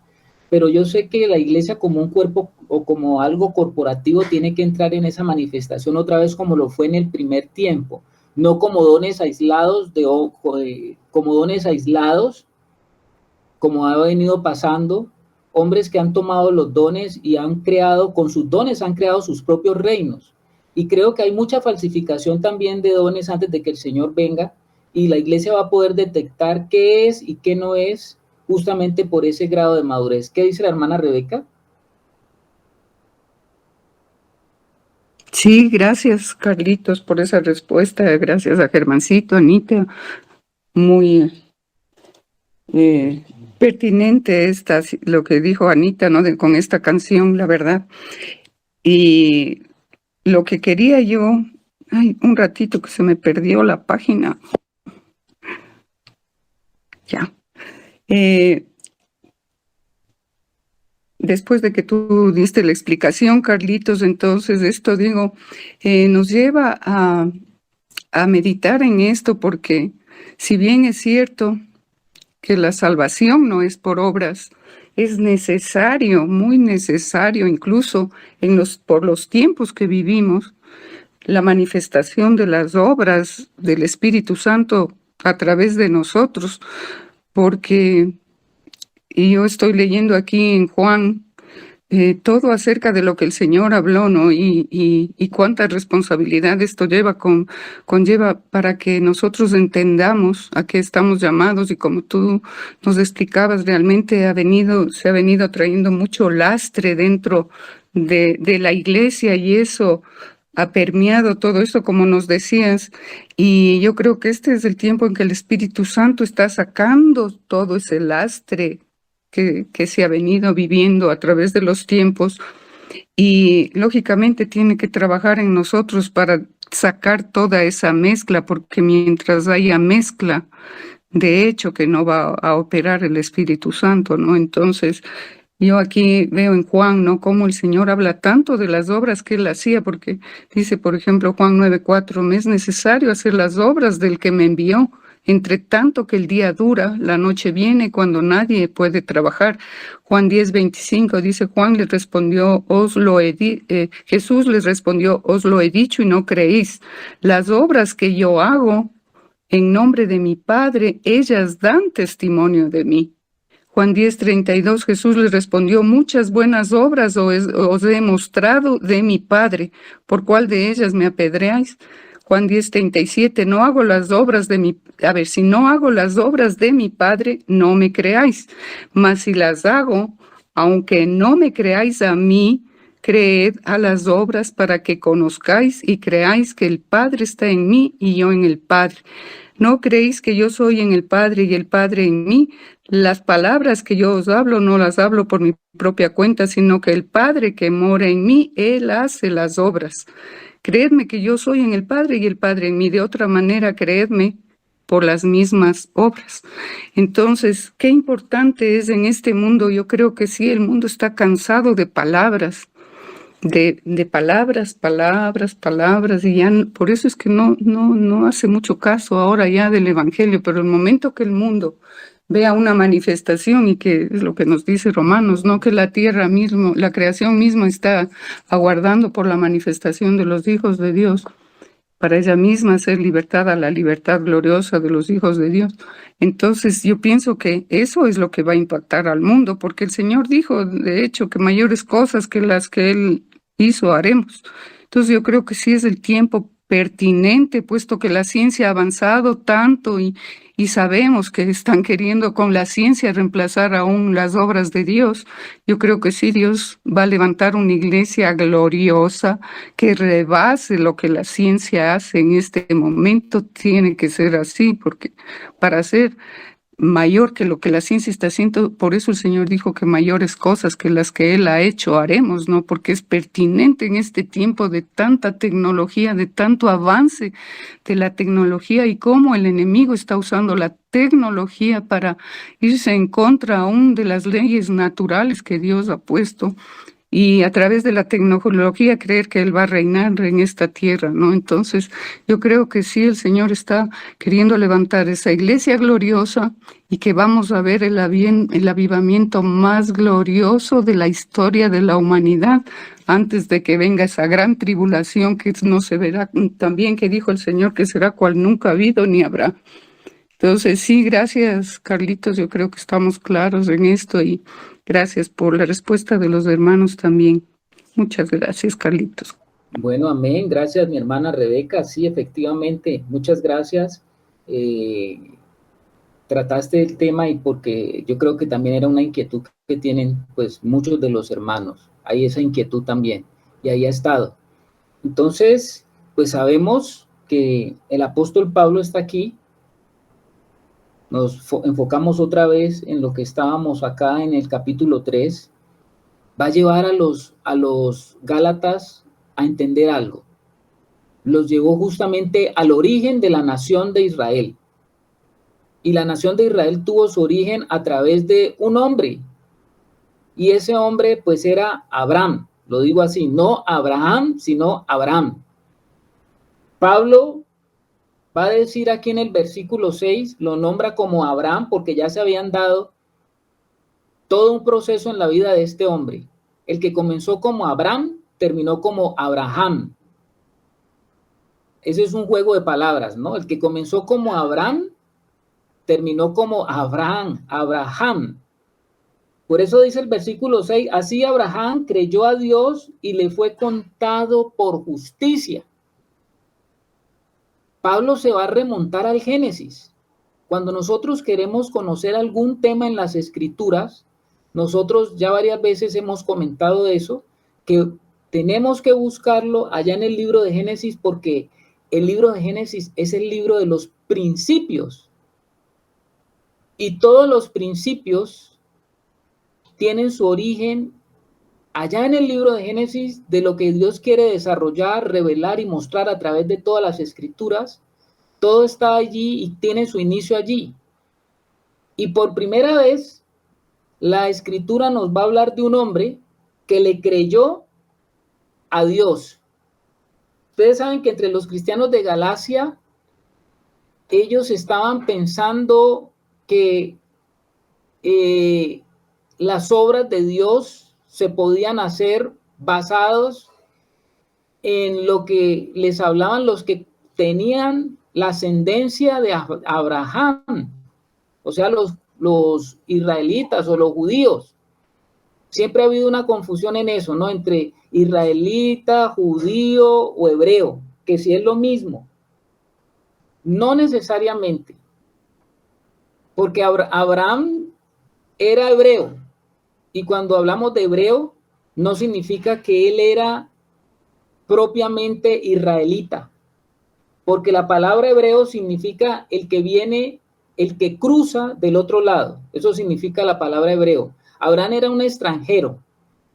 pero yo sé que la iglesia como un cuerpo o como algo corporativo tiene que entrar en esa manifestación otra vez como lo fue en el primer tiempo, no como dones aislados como dones aislados, como ha venido pasando, hombres que han tomado los dones y han creado, con sus dones han creado sus propios reinos. Y creo que hay mucha falsificación también de dones antes de que el Señor venga, y la iglesia va a poder detectar qué es y qué no es justamente por ese grado de madurez. ¿Qué dice la hermana Rebeca? Sí, gracias, Carlitos, por esa respuesta. Gracias a Germancito, Anita. Muy pertinente lo que dijo Anita, ¿no? Con esta canción, la verdad. Y lo que quería yo, un ratito que se me perdió la página. Ya. Después de que tú diste la explicación, Carlitos, entonces esto, digo, nos lleva a meditar en esto, porque si bien es cierto que la salvación no es por obras, es necesario, muy necesario, incluso por los tiempos que vivimos, la manifestación de las obras del Espíritu Santo a través de nosotros, porque yo estoy leyendo aquí en Juan todo acerca de lo que el Señor habló, ¿no? Y cuánta responsabilidad esto conlleva para que nosotros entendamos a qué estamos llamados. Y como tú nos explicabas, realmente se ha venido trayendo mucho lastre dentro de la iglesia, y eso ha permeado todo esto, como nos decías. Y yo creo que este es el tiempo en que el Espíritu Santo está sacando todo ese lastre que se ha venido viviendo a través de los tiempos, y lógicamente tiene que trabajar en nosotros para sacar toda esa mezcla, porque mientras haya mezcla, de hecho que no va a operar el Espíritu Santo, ¿no? Entonces, yo aquí veo en Juan, ¿no?, cómo el Señor habla tanto de las obras que Él hacía, porque dice, por ejemplo, Juan 9:4, me es necesario hacer las obras del que me envió. Entre tanto que el día dura, la noche viene cuando nadie puede trabajar. Juan 10:25 dice, Jesús les respondió, os lo he dicho y no creéis. Las obras que yo hago en nombre de mi Padre, ellas dan testimonio de mí. Juan 10:32, Jesús les respondió, muchas buenas obras os he mostrado de mi Padre, ¿por cuál de ellas me apedreáis? Juan 10:37, si no hago las obras de mi Padre, no me creáis, mas si las hago, aunque no me creáis a mí, creed a las obras para que conozcáis y creáis que el Padre está en mí y yo en el Padre. ¿No creéis que yo soy en el Padre y el Padre en mí? Las palabras que yo os hablo no las hablo por mi propia cuenta, sino que el Padre que mora en mí, Él hace las obras. Creedme que yo soy en el Padre y el Padre en mí. De otra manera, creedme por las mismas obras. Entonces, qué importante es en este mundo. Yo creo que sí, el mundo está cansado de palabras, de palabras, y ya por eso es que no hace mucho caso ahora ya del Evangelio. Pero el momento que el mundo vea una manifestación, y que es lo que nos dice Romanos, ¿no? Que la tierra mismo, la creación misma está aguardando por la manifestación de los hijos de Dios, para ella misma ser libertada, la libertad gloriosa de los hijos de Dios. Entonces yo pienso que eso es lo que va a impactar al mundo, porque el Señor dijo, de hecho, que mayores cosas que las que Él hizo haremos. Entonces yo creo que sí es el tiempo pertinente, puesto que la ciencia ha avanzado tanto y sabemos que están queriendo con la ciencia reemplazar aún las obras de Dios. Yo creo que sí, Dios va a levantar una iglesia gloriosa que rebase lo que la ciencia hace en este momento. Tiene que ser así, porque para ser mayor que lo que la ciencia está haciendo, por eso el Señor dijo que mayores cosas que las que Él ha hecho haremos, ¿no? Porque es pertinente en este tiempo de tanta tecnología, de tanto avance de la tecnología, y cómo el enemigo está usando la tecnología para irse en contra aún de las leyes naturales que Dios ha puesto, y a través de la tecnología creer que Él va a reinar en esta tierra, ¿no? Entonces, yo creo que sí, el Señor está queriendo levantar esa iglesia gloriosa, y que vamos a ver el avivamiento más glorioso de la historia de la humanidad, antes de que venga esa gran tribulación que no se verá, también que dijo el Señor que será cual nunca ha habido ni habrá. Entonces, sí, gracias, Carlitos. Yo creo que estamos claros en esto, y gracias por la respuesta de los hermanos también. Muchas gracias, Carlitos. Bueno, amén. Gracias, mi hermana Rebeca. Sí, efectivamente, muchas gracias. Trataste el tema, y porque yo creo que también era una inquietud que tienen pues muchos de los hermanos. Hay esa inquietud también, y ahí ha estado. Entonces, pues sabemos que el apóstol Pablo está aquí. Nos enfocamos otra vez en lo que estábamos acá en el capítulo 3. Va a llevar a los Gálatas a entender algo. Los llevó justamente al origen de la nación de Israel. Y la nación de Israel tuvo su origen a través de un hombre. Y ese hombre pues era Abraham. Lo digo así, no Abraham, sino Abraham. Pablo va a decir aquí en el versículo 6, lo nombra como Abraham porque ya se habían dado todo un proceso en la vida de este hombre. El que comenzó como Abraham, terminó como Abraham. Ese es un juego de palabras, ¿no? El que comenzó como Abraham, terminó como Abraham. Por eso dice el versículo 6, así Abraham creyó a Dios y le fue contado por justicia. Pablo se va a remontar al Génesis. Cuando nosotros queremos conocer algún tema en las Escrituras, nosotros ya varias veces hemos comentado eso, que tenemos que buscarlo allá en el libro de Génesis, porque el libro de Génesis es el libro de los principios. Y todos los principios tienen su origen allá en el libro de Génesis, de lo que Dios quiere desarrollar, revelar y mostrar a través de todas las Escrituras. Todo está allí y tiene su inicio allí. Y por primera vez, la Escritura nos va a hablar de un hombre que le creyó a Dios. Ustedes saben que entre los cristianos de Galacia, ellos estaban pensando que las obras de Dios se podían hacer basados en lo que les hablaban los que tenían la ascendencia de Abraham, o sea, los israelitas o los judíos. Siempre ha habido una confusión en eso, ¿no? Entre israelita, judío o hebreo, que si es lo mismo. No necesariamente, porque Abraham era hebreo, y cuando hablamos de hebreo, no significa que él era propiamente israelita, porque la palabra hebreo significa el que viene, el que cruza del otro lado. Eso significa la palabra hebreo. Abraham era un extranjero.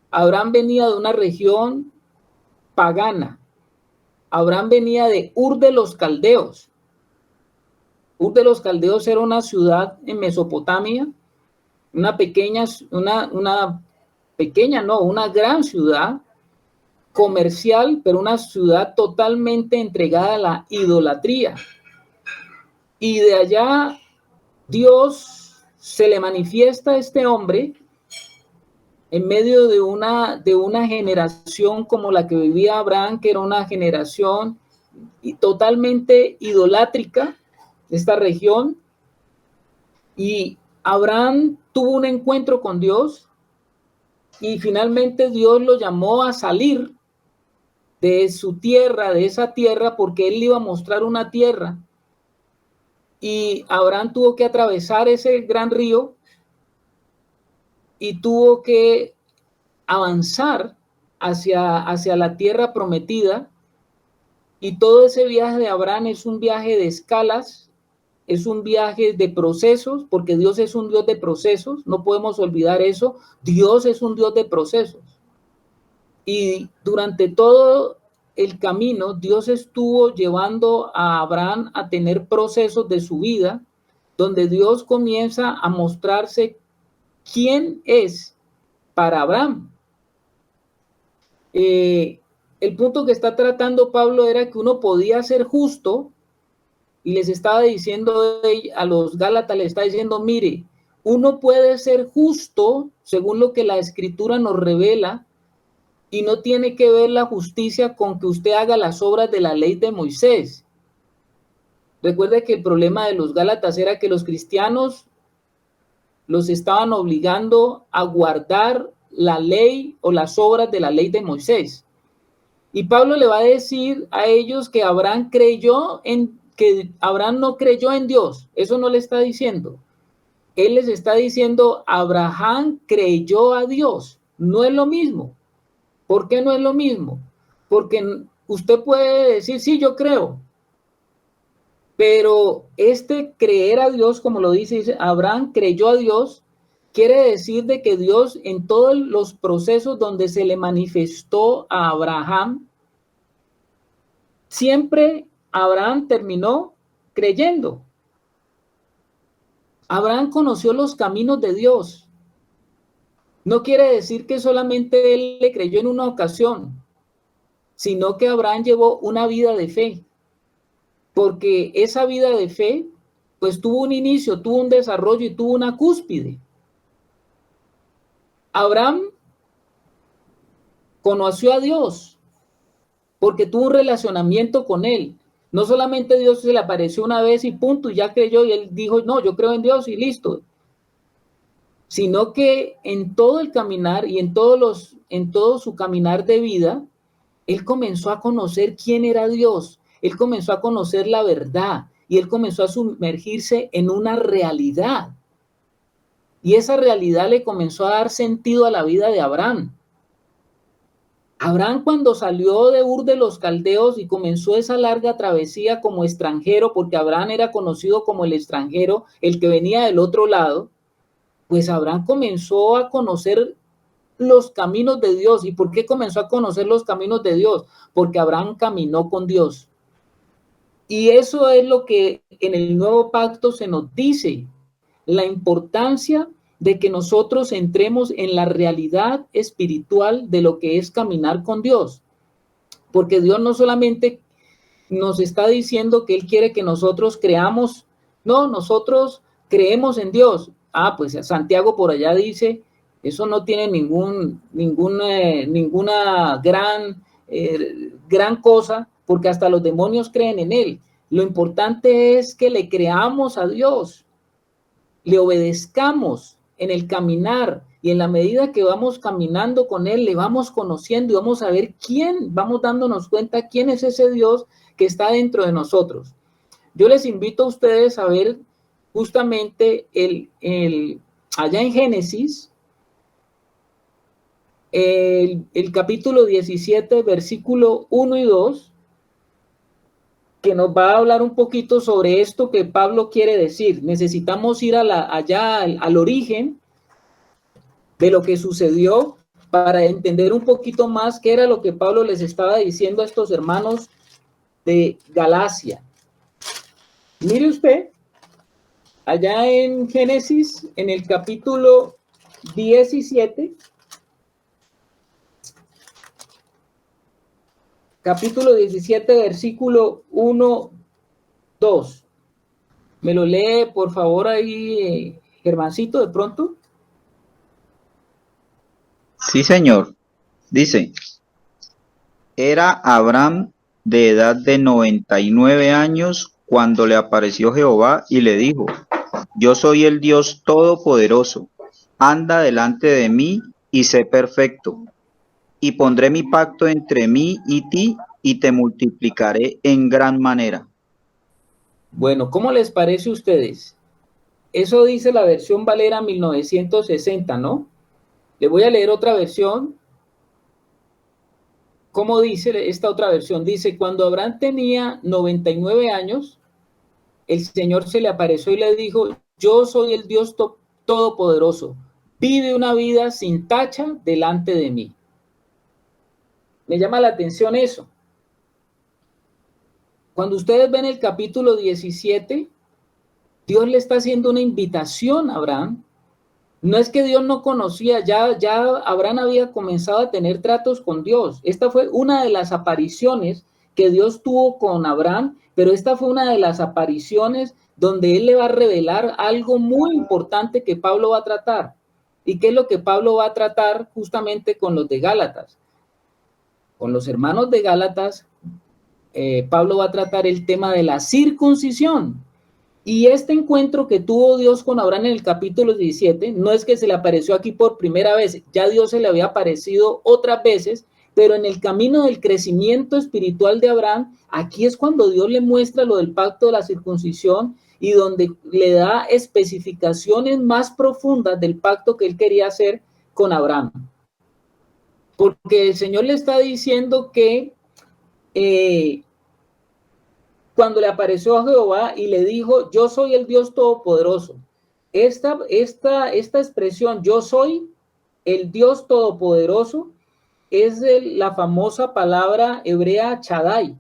Abraham venía de una región pagana. Abraham venía de Ur de los Caldeos. Ur de los Caldeos era una ciudad en Mesopotamia, una gran ciudad comercial, pero una ciudad totalmente entregada a la idolatría. Y de allá Dios se le manifiesta a este hombre en medio de una generación como la que vivía Abraham, que era una generación totalmente idolátrica, esta región, y Abraham tuvo un encuentro con Dios y finalmente Dios lo llamó a salir de su tierra, de esa tierra, porque él le iba a mostrar una tierra. Y Abraham tuvo que atravesar ese gran río y tuvo que avanzar hacia la tierra prometida. Y todo ese viaje de Abraham es un viaje de escalas, es un viaje de procesos, porque Dios es un Dios de procesos, no podemos olvidar eso. Dios es un Dios de procesos. Y durante todo el camino, Dios estuvo llevando a Abraham a tener procesos de su vida, donde Dios comienza a mostrarse quién es para Abraham. El punto que está tratando Pablo era que uno podía ser justo, y les estaba diciendo a los Gálatas, les está diciendo, mire, uno puede ser justo según lo que la Escritura nos revela, y no tiene que ver la justicia con que usted haga las obras de la ley de Moisés. Recuerde que el problema de los Gálatas era que los cristianos los estaban obligando a guardar la ley o las obras de la ley de Moisés. Y Pablo le va a decir a ellos que Abraham no creyó en Dios. Eso no le está diciendo. Él les está diciendo, Abraham creyó a Dios. No es lo mismo. ¿Por qué no es lo mismo? Porque usted puede decir, sí, yo creo. Pero creer a Dios, como lo dice, Abraham creyó a Dios, quiere decir de que Dios en todos los procesos donde se le manifestó a Abraham, siempre Abraham terminó creyendo. Abraham conoció los caminos de Dios. No quiere decir que solamente él le creyó en una ocasión, sino que Abraham llevó una vida de fe, porque esa vida de fe, pues tuvo un inicio, tuvo un desarrollo y tuvo una cúspide. Abraham conoció a Dios, porque tuvo un relacionamiento con él. No solamente Dios se le apareció una vez y punto, y ya creyó, y él dijo, no, yo creo en Dios y listo. Sino que en todo el caminar y en todo su caminar de vida, él comenzó a conocer quién era Dios, él comenzó a conocer la verdad y él comenzó a sumergirse en una realidad. Y esa realidad le comenzó a dar sentido a la vida de Abraham. Abraham, cuando salió de Ur de los Caldeos y comenzó esa larga travesía como extranjero, porque Abraham era conocido como el extranjero, el que venía del otro lado, pues Abraham comenzó a conocer los caminos de Dios. ¿Y por qué comenzó a conocer los caminos de Dios? Porque Abraham caminó con Dios. Y eso es lo que en el nuevo pacto se nos dice, la importancia de que nosotros entremos en la realidad espiritual de lo que es caminar con Dios. Porque Dios no solamente nos está diciendo que Él quiere que nosotros creamos, no, nosotros creemos en Dios. Pues Santiago por allá dice, eso no tiene ninguna gran cosa, porque hasta los demonios creen en Él. Lo importante es que le creamos a Dios, le obedezcamos en el caminar, y en la medida que vamos caminando con Él, le vamos conociendo y vamos a ver vamos dándonos cuenta quién es ese Dios que está dentro de nosotros. Yo les invito a ustedes a ver justamente allá en Génesis, el capítulo 17, versículo 1 y 2, que nos va a hablar un poquito sobre esto que Pablo quiere decir. Necesitamos ir allá al origen de lo que sucedió para entender un poquito más qué era lo que Pablo les estaba diciendo a estos hermanos de Galacia. Mire usted, allá en Génesis, en el capítulo 17, versículo 1, 2. Me lo lee, por favor, ahí, Germancito, de pronto. Sí, señor. Dice, era Abraham de edad de 99 años cuando le apareció Jehová y le dijo, yo soy el Dios Todopoderoso, anda delante de mí y sé perfecto, y pondré mi pacto entre mí y ti y te multiplicaré en gran manera. Bueno, ¿cómo les parece a ustedes? Eso dice la versión Valera 1960, ¿no? Les voy a leer otra versión. ¿Cómo dice esta otra versión? Dice, cuando Abraham tenía 99 años, el Señor se le apareció y le dijo, yo soy el Dios Todopoderoso, vive una vida sin tacha delante de mí. Me llama la atención eso. Cuando ustedes ven el capítulo 17, Dios le está haciendo una invitación a Abraham. No es que Dios no conocía, ya Abraham había comenzado a tener tratos con Dios. Esta fue una de las apariciones que Dios tuvo con Abraham, pero esta fue una de las apariciones donde él le va a revelar algo muy importante que Pablo va a tratar. ¿Y qué es lo que Pablo va a tratar justamente con los de Gálatas? Con los hermanos de Gálatas, Pablo va a tratar el tema de la circuncisión. Y este encuentro que tuvo Dios con Abraham en el capítulo 17, no es que se le apareció aquí por primera vez, ya Dios se le había aparecido otras veces, pero en el camino del crecimiento espiritual de Abraham, aquí es cuando Dios le muestra lo del pacto de la circuncisión y donde le da especificaciones más profundas del pacto que él quería hacer con Abraham. Porque el Señor le está diciendo que cuando le apareció a Jehová y le dijo, yo soy el Dios Todopoderoso. Esta expresión, yo soy el Dios Todopoderoso, es la famosa palabra hebrea Chadai.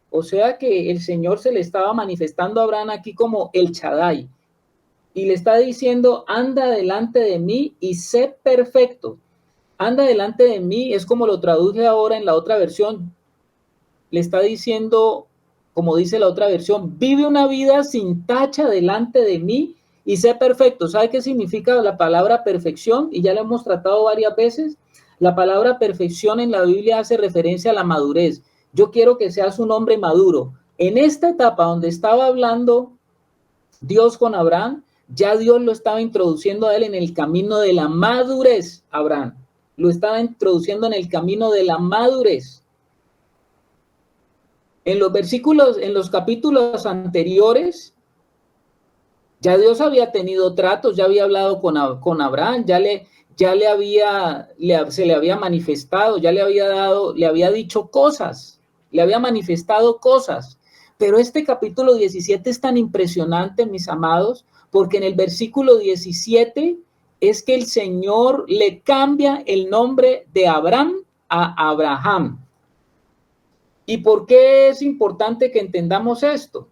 O sea que el Señor se le estaba manifestando a Abraham aquí como el Chadai. Y le está diciendo, anda delante de mí y sé perfecto. Anda delante de mí, es como lo traduje ahora en la otra versión. Le está diciendo, como dice la otra versión, vive una vida sin tacha delante de mí y sé perfecto. ¿Sabe qué significa la palabra perfección? Y ya lo hemos tratado varias veces. La palabra perfección en la Biblia hace referencia a la madurez. Yo quiero que seas un hombre maduro. En esta etapa donde estaba hablando Dios con Abraham, ya Dios lo estaba introduciendo a él en el camino de la madurez, Abraham. Lo estaba introduciendo en el camino de la madurez. En los capítulos anteriores, ya Dios había tenido tratos, ya había hablado con Abraham, se le había manifestado, ya le había dicho cosas, le había manifestado cosas. Pero este capítulo 17 es tan impresionante, mis amados, porque en el versículo 17 es que el Señor le cambia el nombre de Abraham a Abraham. ¿Y por qué es importante que entendamos esto?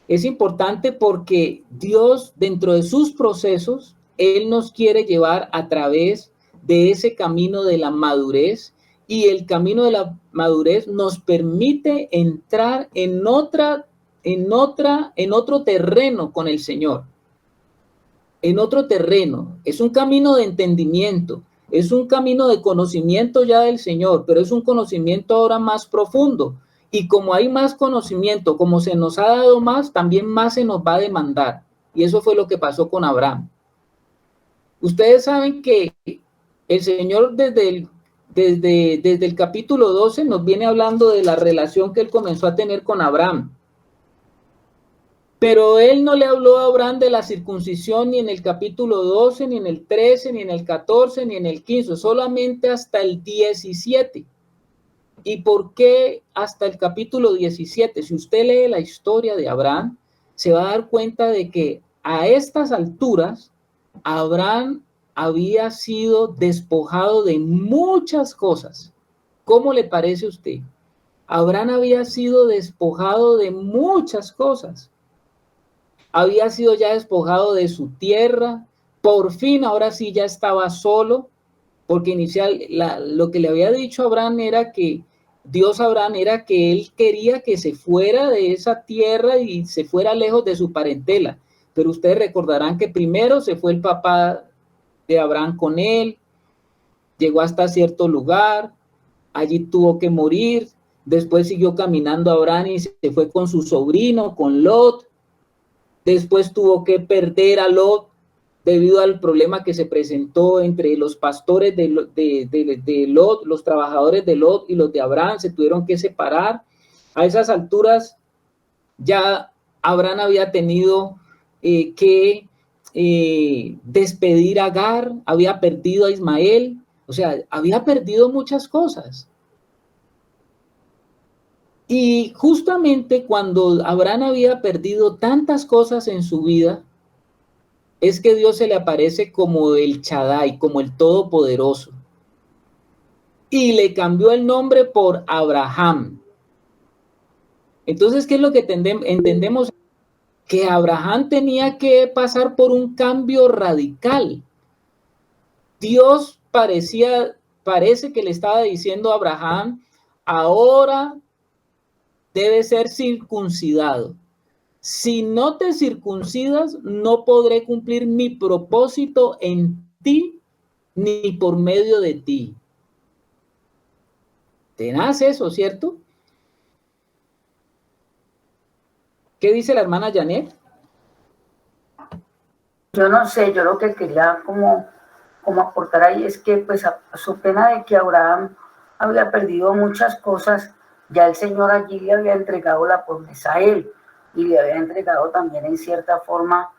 Es importante porque Dios, dentro de sus procesos, Él nos quiere llevar a través de ese camino de la madurez, y el camino de la madurez nos permite entrar en otro terreno con el Señor. En otro terreno. Es un camino de entendimiento. Es un camino de conocimiento ya del Señor, pero es un conocimiento ahora más profundo. Y como hay más conocimiento, como se nos ha dado más, también más se nos va a demandar. Y eso fue lo que pasó con Abraham. Ustedes saben que el Señor desde el capítulo 12 nos viene hablando de la relación que él comenzó a tener con Abraham. Pero él no le habló a Abraham de la circuncisión ni en el capítulo 12, ni en el 13, ni en el 14, ni en el 15, solamente hasta el 17. ¿Y por qué hasta el capítulo 17? Si usted lee la historia de Abraham, se va a dar cuenta de que a estas alturas, Abraham había sido despojado de muchas cosas. ¿Cómo le parece a usted? Abraham había sido despojado de muchas cosas. Había sido ya despojado de su tierra, por fin ahora sí ya estaba solo, porque lo que le había dicho a Abraham era que Dios a Abraham era que él quería que se fuera de esa tierra y se fuera lejos de su parentela. pero ustedes recordarán que primero se fue el papá de Abraham con él, llegó hasta cierto lugar, allí tuvo que morir, después siguió caminando Abraham y se fue con su sobrino, con Lot, después tuvo que perder a Lot debido al problema que se presentó entre los pastores de Lot, los trabajadores de Lot y los de Abraham, se tuvieron que separar. A esas alturas ya Abraham había tenido que despedir a Agar, había perdido a Ismael, o sea, había perdido muchas cosas. Y justamente cuando Abraham había perdido tantas cosas en su vida, es que Dios se le aparece como el Shaddai, como el Todopoderoso. Y le cambió el nombre por Abraham. Entonces, ¿qué es lo que entendemos? Que Abraham tenía que pasar por un cambio radical. Dios parece que le estaba diciendo a Abraham, ahora debe ser circuncidado. Si no te circuncidas, no podré cumplir mi propósito en ti, ni por medio de ti. Tenaz eso, ¿cierto? ¿Qué dice la hermana Janet? Yo no sé, yo lo que quería como aportar ahí es que pues a su pena de que Abraham había perdido muchas cosas, ya el Señor allí le había entregado la promesa a él y le había entregado también en cierta forma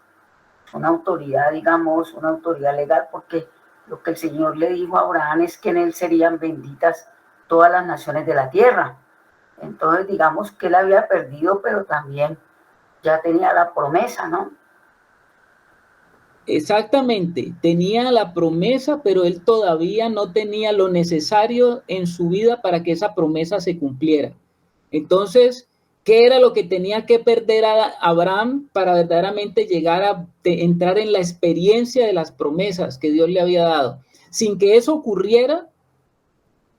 una autoridad, digamos, una autoridad legal, porque lo que el Señor le dijo a Abraham es que en él serían benditas todas las naciones de la tierra. Entonces digamos que él había perdido, pero también ya tenía la promesa, ¿no? Exactamente, tenía la promesa, pero él todavía no tenía lo necesario en su vida para que esa promesa se cumpliera. Entonces, ¿qué era lo que tenía que perder a Abraham para verdaderamente llegar a entrar en la experiencia de las promesas que Dios le había dado? Sin que eso ocurriera,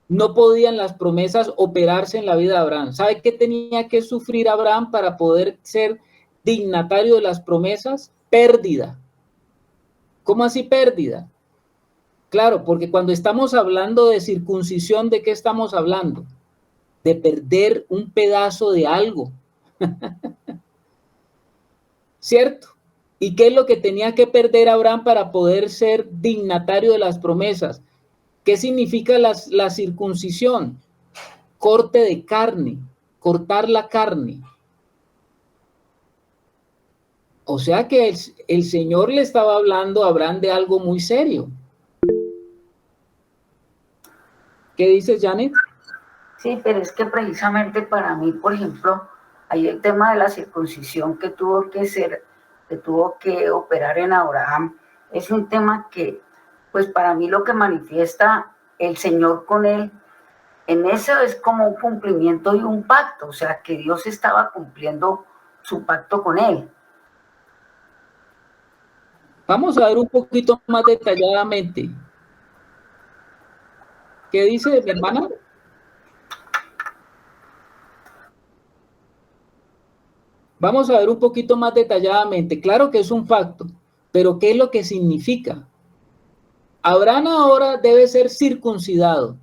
no podían las promesas operarse en la vida de Abraham. ¿Sabe qué tenía que sufrir Abraham para poder ser dignatario de las promesas? Pérdida. ¿Cómo así pérdida? Claro, porque cuando estamos hablando de circuncisión, ¿de qué estamos hablando? De perder un pedazo de algo. ¿Cierto? ¿Y qué es lo que tenía que perder Abraham para poder ser dignatario de las promesas? ¿Qué significa la circuncisión? Corte de carne, cortar la carne. O sea que el Señor le estaba hablando a Abraham de algo muy serio. ¿Qué dices, Janet? Sí, pero es que precisamente para mí, por ejemplo, hay el tema de la circuncisión que tuvo que operar en Abraham. Es un tema que, pues para mí lo que manifiesta el Señor con él, en eso es como un cumplimiento y un pacto, o sea, que Dios estaba cumpliendo su pacto con él. Vamos a ver un poquito más detalladamente. ¿Qué dice mi hermana? Vamos a ver un poquito más detalladamente. Claro que es un pacto, pero ¿qué es lo que significa? Abraham ahora debe ser circuncidado.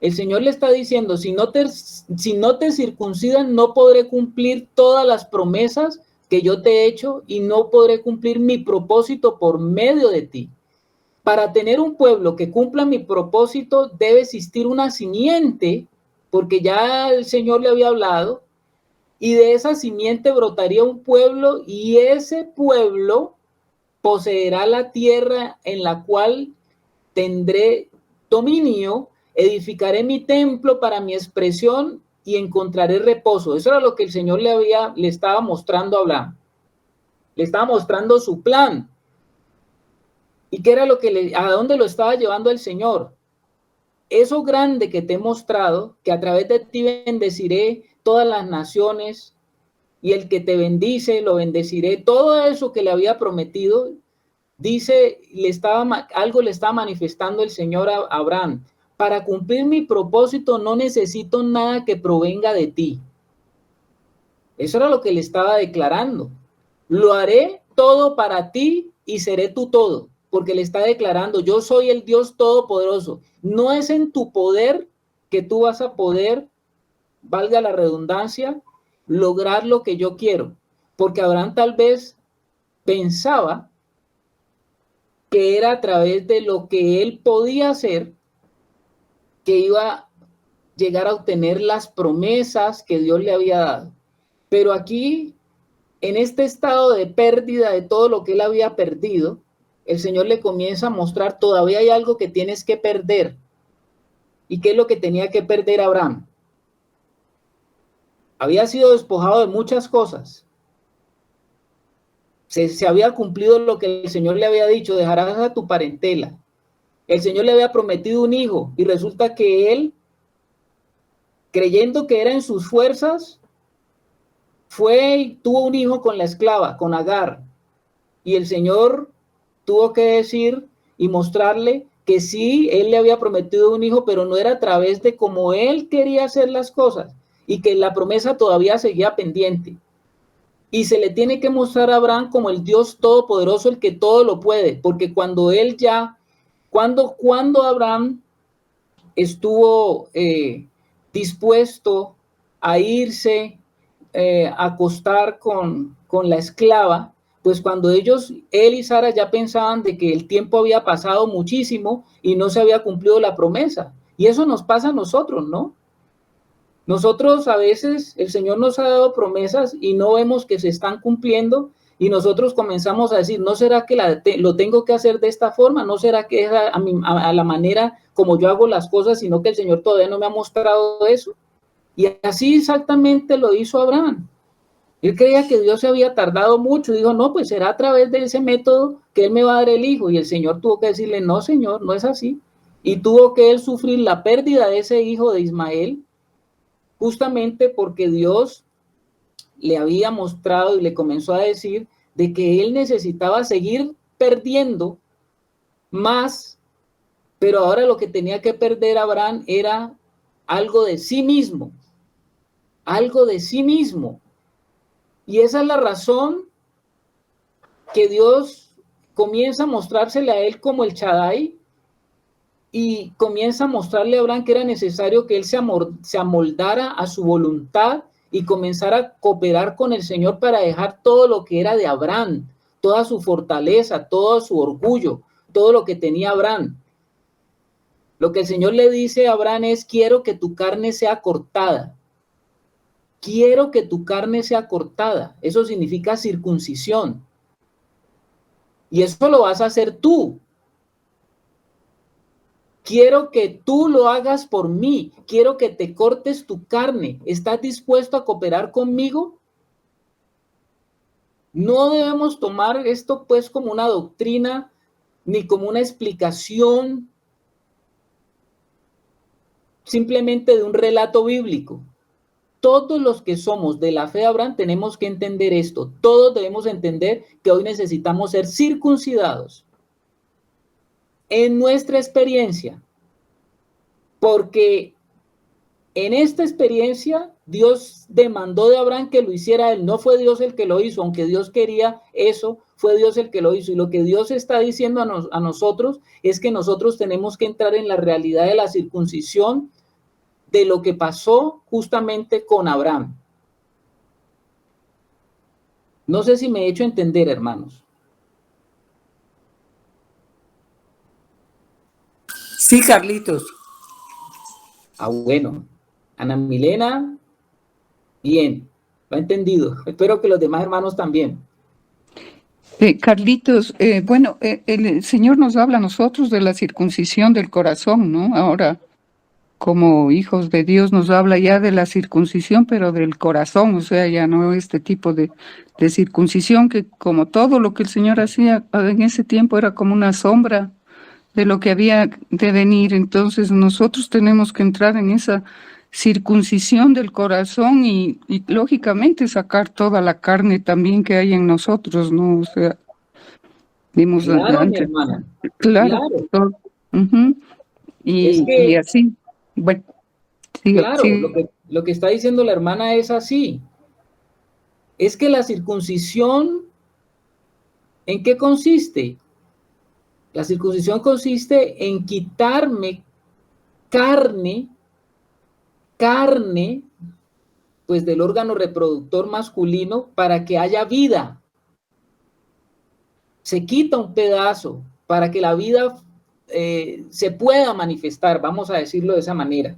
El Señor le está diciendo, si no te circuncidan, no podré cumplir todas las promesas que yo te he hecho y no podré cumplir mi propósito por medio de ti. Para tener un pueblo que cumpla mi propósito, debe existir una simiente, porque ya el Señor le había hablado, y de esa simiente brotaría un pueblo, y ese pueblo poseerá la tierra en la cual tendré dominio, edificaré mi templo para mi expresión y encontraré reposo. Eso era lo que el Señor le estaba mostrando a Abraham. Le estaba mostrando su plan. ¿Y qué era a dónde lo estaba llevando el Señor? Eso grande que te he mostrado, que a través de ti bendeciré todas las naciones, y el que te bendice, lo bendeciré. Todo eso que le había prometido, dice, algo le estaba manifestando el Señor a Abraham. Para cumplir mi propósito no necesito nada que provenga de ti. Eso era lo que le estaba declarando. lo haré todo para ti y seré tu todo, porque le está declarando, yo soy el Dios todopoderoso. No es en tu poder que tú vas a poder, valga la redundancia, lograr lo que yo quiero, porque Abraham tal vez pensaba que era a través de lo que él podía hacer que iba a llegar a obtener las promesas que Dios le había dado. Pero aquí, en este estado de pérdida de todo lo que él había perdido, el Señor le comienza a mostrar, todavía hay algo que tienes que perder. ¿Y qué es lo que tenía que perder Abraham? Había sido despojado de muchas cosas. Se había cumplido lo que el Señor le había dicho, dejarás a tu parentela. El Señor le había prometido un hijo y resulta que él, creyendo que era en sus fuerzas, fue y tuvo un hijo con la esclava, con Agar. Y el Señor tuvo que decir y mostrarle que sí, él le había prometido un hijo, pero no era a través de cómo él quería hacer las cosas y que la promesa todavía seguía pendiente. Y se le tiene que mostrar a Abraham como el Dios todopoderoso, el que todo lo puede, porque cuando él ya, cuando Abraham estuvo dispuesto a irse a acostar con la esclava, pues cuando él y Sara ya pensaban de que el tiempo había pasado muchísimo y no se había cumplido la promesa. Y eso nos pasa a nosotros, ¿no? Nosotros a veces el Señor nos ha dado promesas y no vemos que se están cumpliendo y nosotros comenzamos a decir, ¿no será que lo tengo que hacer de esta forma? ¿No será que es a la manera como yo hago las cosas, sino que el Señor todavía no me ha mostrado eso? Y así exactamente lo hizo Abraham. Él creía que Dios se había tardado mucho y dijo, no, pues será a través de ese método que Él me va a dar el hijo. Y el Señor tuvo que decirle, no, Señor, no es así. Y tuvo que él sufrir la pérdida de ese hijo de Ismael, justamente porque Dios le había mostrado y le comenzó a decir de que él necesitaba seguir perdiendo más, pero ahora lo que tenía que perder Abraham era algo de sí mismo, algo de sí mismo. Y esa es la razón que Dios comienza a mostrársele a él como el Shaddai y comienza a mostrarle a Abraham que era necesario que él se amoldara a su voluntad y comenzara a cooperar con el Señor para dejar todo lo que era de Abraham, toda su fortaleza, todo su orgullo, todo lo que tenía Abraham. Lo que el Señor le dice a Abraham es, quiero que tu carne sea cortada. Quiero que tu carne sea cortada. Eso significa circuncisión. Y eso lo vas a hacer tú. Quiero que tú lo hagas por mí. Quiero que te cortes tu carne. ¿Estás dispuesto a cooperar conmigo? No debemos tomar esto pues como una doctrina ni como una explicación simplemente de un relato bíblico. Todos los que somos de la fe de Abraham tenemos que entender esto. Todos debemos entender que hoy necesitamos ser circuncidados en nuestra experiencia, porque en esta experiencia Dios demandó de Abraham que lo hiciera él. No fue Dios el que lo hizo, aunque Dios quería eso, fue Dios el que lo hizo. Y lo que Dios está diciendo a nosotros es que nosotros tenemos que entrar en la realidad de la circuncisión, de lo que pasó justamente con Abraham. No sé si me he hecho entender, hermanos. Sí, Carlitos. Bueno, Ana Milena, bien, lo ha entendido. Espero que los demás hermanos también. Carlitos, bueno, el Señor nos habla a nosotros de la circuncisión del corazón, ¿no? Ahora, como hijos de Dios, nos habla ya de la circuncisión, pero del corazón, o sea, ya no este tipo de circuncisión que, como todo lo que el Señor hacía en ese tiempo, era como una sombra de lo que había de venir. Entonces nosotros tenemos que entrar en esa circuncisión del corazón y lógicamente sacar toda la carne también que hay en nosotros, ¿no? O sea, vimos Claro, mi antes. hermana. Claro. Claro. Es Y que, así, bueno, claro, sigue. lo que está diciendo la hermana es así. Es que la circuncisión ¿En qué consiste? La circuncisión consiste en quitarme carne, pues del órgano reproductor masculino para que haya vida. Se quita un pedazo para que la vida se pueda manifestar, vamos a decirlo de esa manera.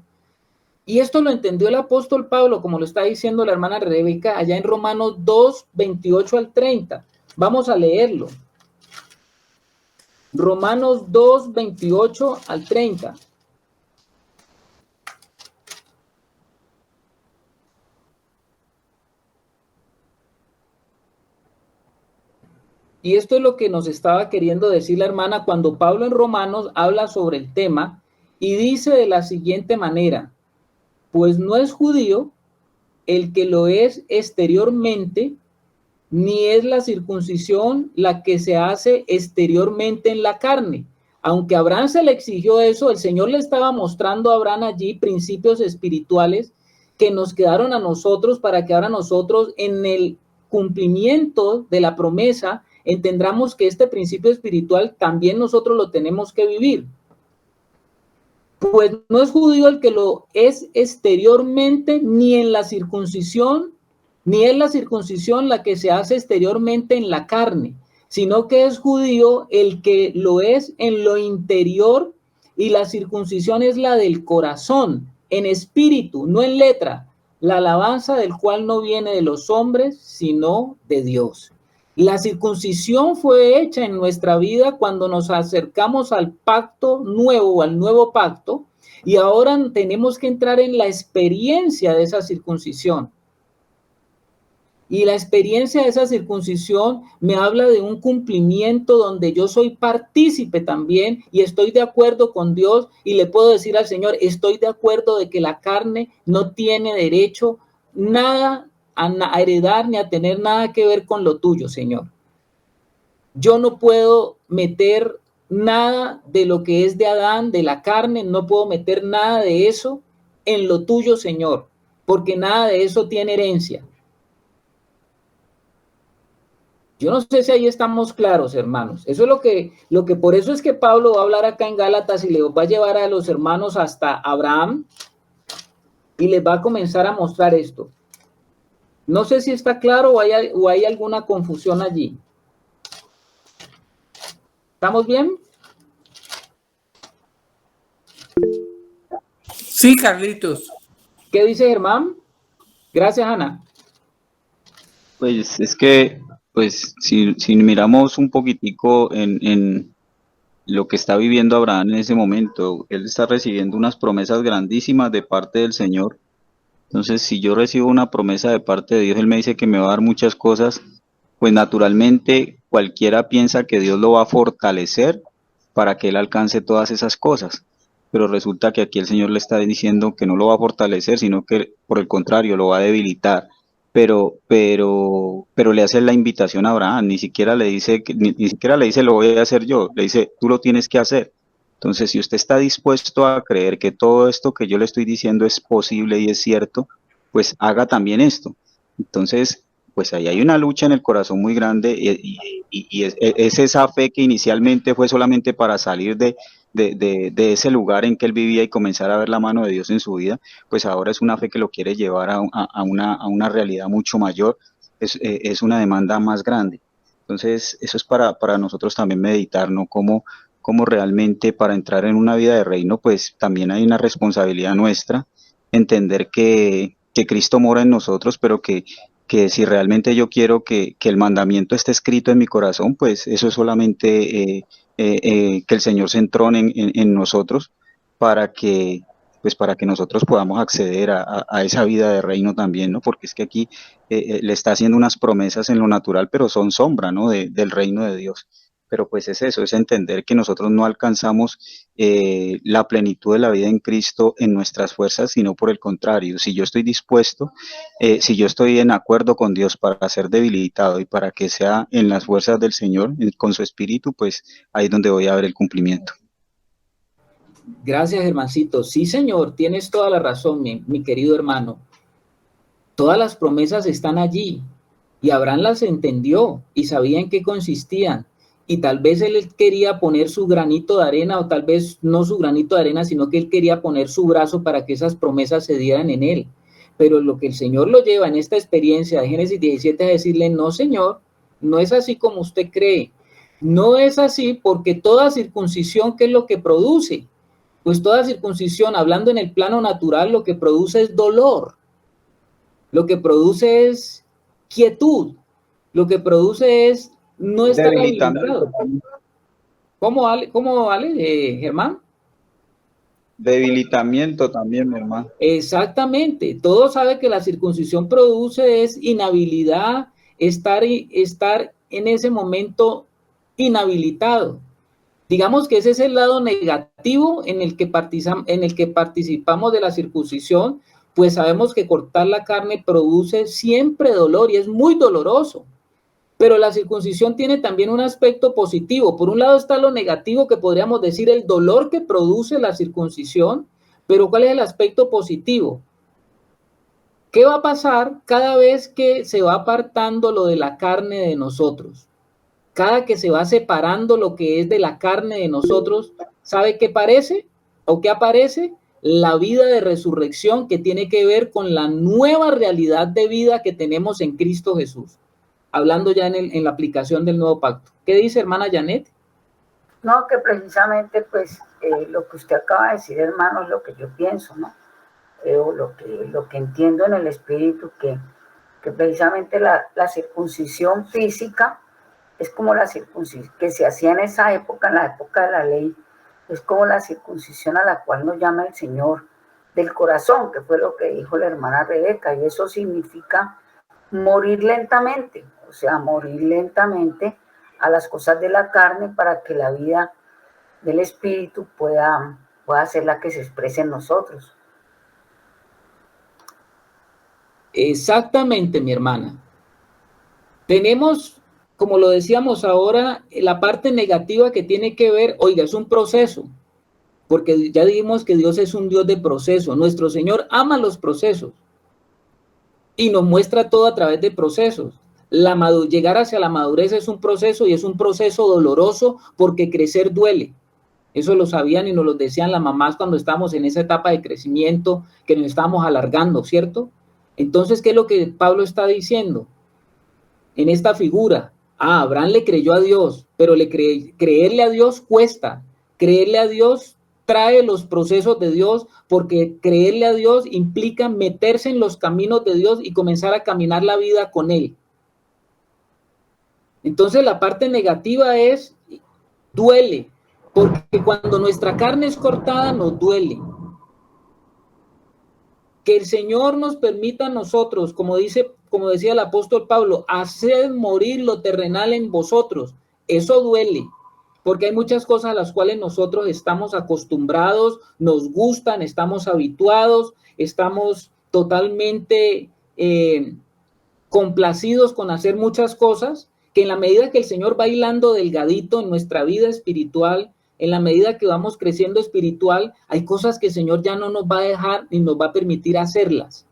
Y esto lo entendió el apóstol Pablo, como lo está diciendo la hermana Rebeca, allá en Romanos 2, 28 al 30. Vamos a leerlo. Romanos 2, 28 al 30. Y esto es lo que nos estaba queriendo decir la hermana cuando Pablo en Romanos habla sobre el tema y dice de la siguiente manera: pues no es judío el que lo es exteriormente, ni es la circuncisión la que se hace exteriormente en la carne. Aunque a Abraham se le exigió eso, el Señor le estaba mostrando a Abraham allí principios espirituales que nos quedaron a nosotros para que ahora nosotros en el cumplimiento de la promesa entendamos que este principio espiritual también nosotros lo tenemos que vivir. Pues no es judío el que lo es exteriormente, ni en la circuncisión, ni es la circuncisión la que se hace exteriormente en la carne, sino que es judío el que lo es en lo interior, y la circuncisión es la del corazón, en espíritu, no en letra, la alabanza del cual no viene de los hombres, sino de Dios. La circuncisión fue hecha en nuestra vida cuando nos acercamos al pacto nuevo, al nuevo pacto, y ahora tenemos que entrar en la experiencia de esa circuncisión. Y la experiencia de esa circuncisión me habla de un cumplimiento donde yo soy partícipe también y estoy de acuerdo con Dios y le puedo decir al Señor, estoy de acuerdo de que la carne no tiene derecho nada a heredar ni a tener nada que ver con lo tuyo, Señor. Yo no puedo meter nada de lo que es de Adán, de la carne, no puedo meter nada de eso en lo tuyo, Señor, porque nada de eso tiene herencia. Yo no sé si ahí estamos claros, hermanos. Eso es lo que por eso es que Pablo va a hablar acá en Gálatas y le va a llevar a los hermanos hasta Abraham y les va a comenzar a mostrar esto. No sé si está claro o hay alguna confusión allí. ¿Estamos bien? Sí, Carlitos. ¿Qué dice Germán? Gracias, Ana. Pues es que, pues, si miramos un poquitico en lo que está viviendo Abraham en ese momento, él está recibiendo unas promesas grandísimas de parte del Señor. Entonces, si yo recibo una promesa de parte de Dios, Él me dice que me va a dar muchas cosas, pues naturalmente cualquiera piensa que Dios lo va a fortalecer para que Él alcance todas esas cosas. Pero resulta que aquí el Señor le está diciendo que no lo va a fortalecer, sino que por el contrario lo va a debilitar. Pero le hace la invitación a Abraham, ni siquiera le dice lo voy a hacer yo, le dice tú lo tienes que hacer. Entonces, si usted está dispuesto a creer que todo esto que yo le estoy diciendo es posible y es cierto, pues haga también esto. Entonces, pues ahí hay una lucha en el corazón muy grande y es esa fe que inicialmente fue solamente para salir de ese lugar en que él vivía y comenzar a ver la mano de Dios en su vida, pues ahora es una fe que lo quiere llevar a una realidad mucho mayor, es una demanda más grande. Entonces, eso es para nosotros también meditar, ¿no? Cómo realmente para entrar en una vida de reino, pues también hay una responsabilidad nuestra, entender que Cristo mora en nosotros, pero que si realmente yo quiero que el mandamiento esté escrito en mi corazón, pues eso es solamente que el Señor se entrone en nosotros para que nosotros podamos acceder a esa vida de reino también, ¿no? Porque es que aquí le está haciendo unas promesas en lo natural, pero son sombra, ¿no? Del reino de Dios. Pero pues es eso, es entender que nosotros no alcanzamos la plenitud de la vida en Cristo en nuestras fuerzas, sino por el contrario, si yo estoy dispuesto, si yo estoy en acuerdo con Dios para ser debilitado y para que sea en las fuerzas del Señor, con su Espíritu, pues ahí es donde voy a ver el cumplimiento. Gracias, Germancito. Sí, Señor, tienes toda la razón, mi querido hermano. Todas las promesas están allí. Y Abraham las entendió y sabía en qué consistían. Y tal vez él quería poner su granito de arena, o tal vez no su granito de arena, sino que él quería poner su brazo para que esas promesas se dieran en él. Pero lo que el Señor lo lleva en esta experiencia de Génesis 17 es decirle, no, Señor, no es así como usted cree. No es así, porque toda circuncisión, ¿qué es lo que produce? Pues toda circuncisión, hablando en el plano natural, lo que produce es dolor. Lo que produce es quietud. Lo que produce es no estar habilitado. ¿Cómo vale, Germán? Debilitamiento también, mi hermano. Exactamente. Todos saben que la circuncisión produce es inhabilidad, estar en ese momento inhabilitado. Digamos que ese es el lado negativo en el que participamos de la circuncisión, pues sabemos que cortar la carne produce siempre dolor y es muy doloroso. Pero la circuncisión tiene también un aspecto positivo. Por un lado está lo negativo, que podríamos decir el dolor que produce la circuncisión, pero ¿cuál es el aspecto positivo? ¿Qué va a pasar cada vez que se va apartando lo de la carne de nosotros? Cada que se va separando lo que es de la carne de nosotros, ¿sabe qué parece? ¿O qué aparece? La vida de resurrección, que tiene que ver con la nueva realidad de vida que tenemos en Cristo Jesús. Hablando ya en la aplicación del nuevo pacto. ¿Qué dice, hermana Janet? No, que precisamente pues lo que usted acaba de decir, hermano, es lo que yo pienso, ¿no? O lo que entiendo en el espíritu, que precisamente la circuncisión física es como la circuncisión que se hacía en esa época, en la época de la ley, es como la circuncisión a la cual nos llama el Señor del corazón, que fue lo que dijo la hermana Rebeca, y eso significa morir lentamente, o sea, morir lentamente a las cosas de la carne para que la vida del espíritu pueda ser la que se exprese en nosotros. Exactamente, mi hermana. Tenemos, como lo decíamos ahora, la parte negativa que tiene que ver, oiga, es un proceso, porque ya dijimos que Dios es un Dios de proceso. Nuestro Señor ama los procesos y nos muestra todo a través de procesos. Llegar hacia la madurez es un proceso, y es un proceso doloroso porque crecer duele. Eso lo sabían y nos lo decían las mamás cuando estábamos en esa etapa de crecimiento, que nos estábamos alargando, ¿cierto? Entonces, ¿qué es lo que Pablo está diciendo en esta figura? Abraham le creyó a Dios, pero creerle a Dios cuesta. Creerle a Dios trae los procesos de Dios, porque creerle a Dios implica meterse en los caminos de Dios y comenzar a caminar la vida con Él. Entonces la parte negativa duele, porque cuando nuestra carne es cortada nos duele. Que el Señor nos permita a nosotros, como decía el apóstol Pablo, hacer morir lo terrenal en vosotros. Eso duele, porque hay muchas cosas a las cuales nosotros estamos acostumbrados, nos gustan, estamos habituados, estamos totalmente complacidos con hacer muchas cosas, que en la medida que el Señor va hilando delgadito en nuestra vida espiritual, en la medida que vamos creciendo espiritual, hay cosas que el Señor ya no nos va a dejar ni nos va a permitir hacerlas.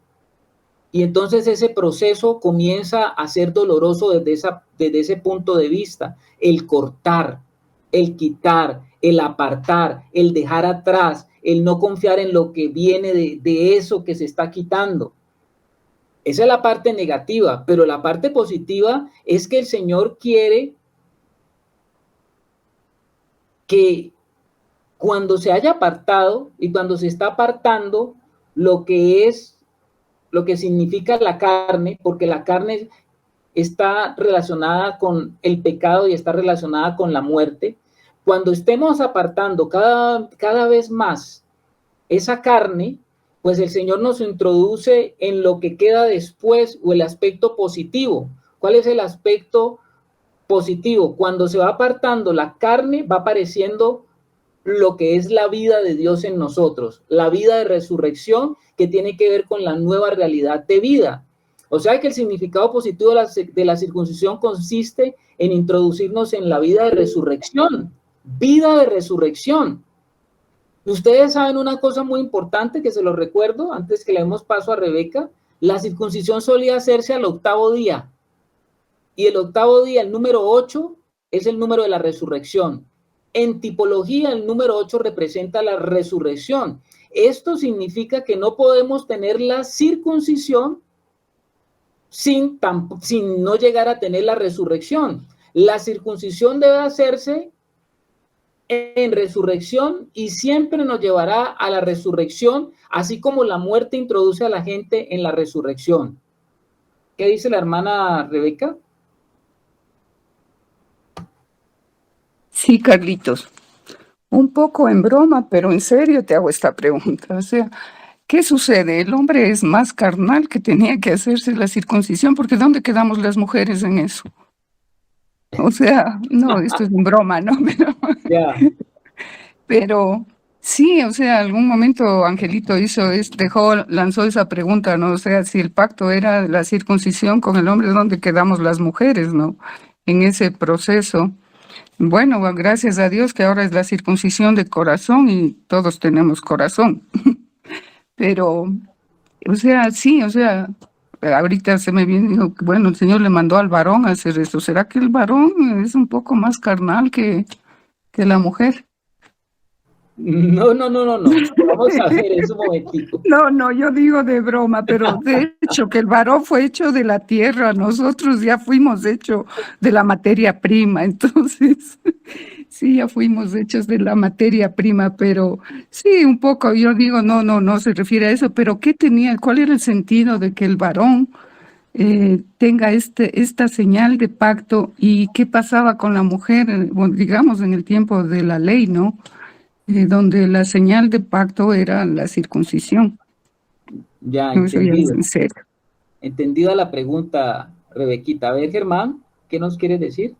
Y entonces ese proceso comienza a ser doloroso desde ese punto de vista. El cortar, el quitar, el apartar, el dejar atrás, el no confiar en lo que viene de eso que se está quitando. Esa es la parte negativa, pero la parte positiva es que el Señor quiere que cuando se haya apartado y cuando se está apartando lo que significa la carne, porque la carne está relacionada con el pecado y está relacionada con la muerte, cuando estemos apartando cada vez más esa carne, pues el Señor nos introduce en lo que queda después, o el aspecto positivo. ¿Cuál es el aspecto positivo? Cuando se va apartando la carne, va apareciendo lo que es la vida de Dios en nosotros, la vida de resurrección, que tiene que ver con la nueva realidad de vida. O sea que el significado positivo de la circuncisión consiste en introducirnos en la vida de resurrección, vida de resurrección. Ustedes saben una cosa muy importante que se lo recuerdo antes que le demos paso a Rebeca. La circuncisión solía hacerse al 8º día. Y el octavo día, el número 8, es el número de la resurrección. En tipología, el número 8 representa la resurrección. Esto significa que no podemos tener la circuncisión sin no llegar a tener la resurrección. La circuncisión debe hacerse en resurrección y siempre nos llevará a la resurrección, así como la muerte introduce a la gente en la resurrección. ¿Qué dice la hermana Rebeca? Sí, Carlitos. Un poco en broma, pero en serio te hago esta pregunta. O sea, ¿qué sucede? El hombre es más carnal que tenía que hacerse la circuncisión, porque ¿dónde quedamos las mujeres en eso? O sea, no, esto es en broma, ¿no? Ya. Pero sí, o sea, algún momento Angelito lanzó esa pregunta, ¿no? O sea, si el pacto era la circuncisión con el hombre, ¿dónde quedamos las mujeres, no? En ese proceso. Bueno, gracias a Dios que ahora es la circuncisión de corazón y todos tenemos corazón. Pero, o sea, sí, o sea, ahorita se me viene, digo, bueno, el Señor le mandó al varón a hacer eso. ¿Será que el varón es un poco más carnal que la mujer? No. Vamos a ver eso un momentico. No, yo digo de broma, pero de hecho que el varón fue hecho de la tierra, nosotros ya fuimos hechos de la materia prima, entonces sí, ya fuimos hechos de la materia prima, pero sí, un poco, yo digo, no se refiere a eso, pero ¿cuál era el sentido de que el varón tenga esta señal de pacto y qué pasaba con la mujer, bueno, digamos en el tiempo de la ley, ¿no? Donde la señal de pacto era la circuncisión. Ya, No, eso ya es entendido. en serio. Entendida la pregunta, Rebequita. A ver, Germán, ¿qué nos quieres decir?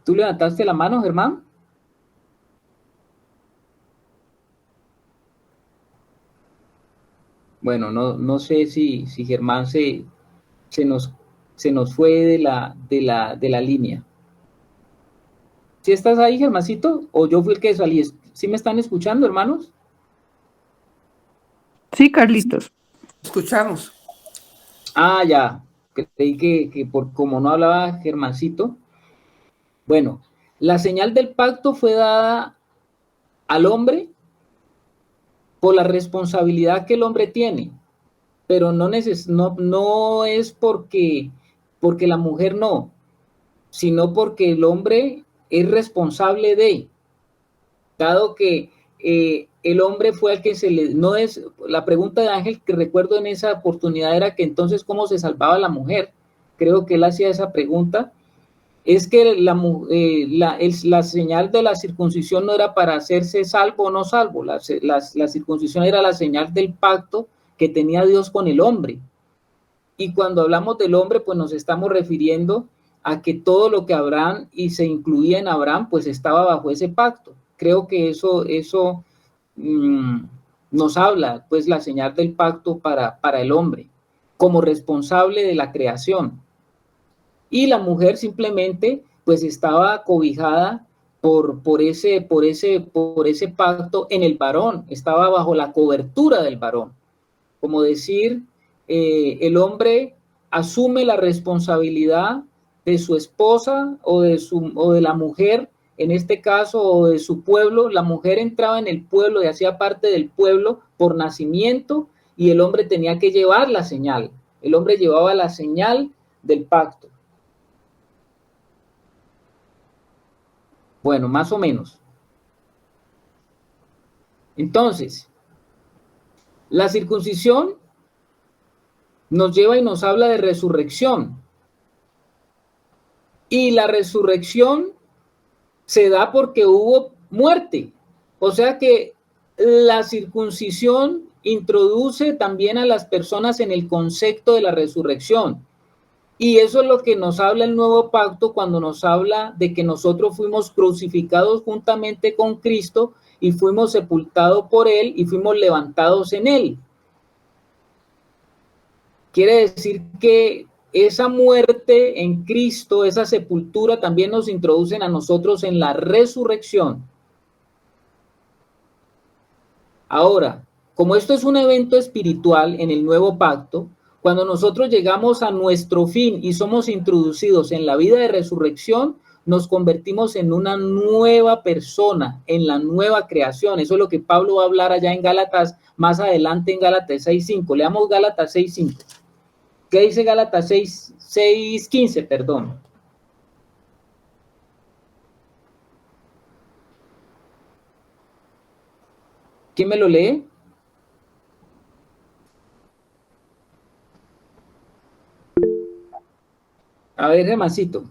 ¿Tú levantaste la mano, Germán? Bueno, no sé si Germán se nos fue de la línea. ¿Sí estás ahí, Germancito? ¿O yo fui el que salí? ¿Sí me están escuchando, hermanos? Sí, Carlitos. Escuchamos. Ah, ya. Creí que como no hablaba Germancito. Bueno, la señal del pacto fue dada al hombre por la responsabilidad que el hombre tiene, pero no es porque la mujer no, sino porque el hombre es responsable dado que el hombre fue al que no es, la pregunta de Ángel que recuerdo en esa oportunidad era que entonces cómo se salvaba la mujer. Creo que él hacía esa pregunta. Es que la señal de la circuncisión no era para hacerse salvo o no salvo, la circuncisión era la señal del pacto que tenía Dios con el hombre. Y cuando hablamos del hombre, pues nos estamos refiriendo a que todo lo que Abraham y se incluía en Abraham, pues estaba bajo ese pacto. Creo que eso nos habla, pues, la señal del pacto para el hombre, como responsable de la creación. Y la mujer simplemente pues estaba cobijada por ese pacto en el varón, estaba bajo la cobertura del varón. Como decir, el hombre asume la responsabilidad de su esposa o de la mujer, en este caso, o de su pueblo. La mujer entraba en el pueblo y hacía parte del pueblo por nacimiento y el hombre tenía que llevar la señal. El hombre llevaba la señal del pacto. Bueno, más o menos. Entonces, la circuncisión nos lleva y nos habla de resurrección. Y la resurrección se da porque hubo muerte. O sea que la circuncisión introduce también a las personas en el concepto de la resurrección. Y eso es lo que nos habla el nuevo pacto cuando nos habla de que nosotros fuimos crucificados juntamente con Cristo y fuimos sepultados por Él y fuimos levantados en Él. Quiere decir que esa muerte en Cristo, esa sepultura también nos introducen a nosotros en la resurrección. Ahora, como esto es un evento espiritual en el nuevo pacto, cuando nosotros llegamos a nuestro fin y somos introducidos en la vida de resurrección, nos convertimos en una nueva persona, en la nueva creación. Eso es lo que Pablo va a hablar allá en Gálatas, más adelante en Gálatas 6:5. Leamos Gálatas 6:5. ¿Qué dice Gálatas 6:15? Perdón. ¿Quién me lo lee? A ver, Germancito.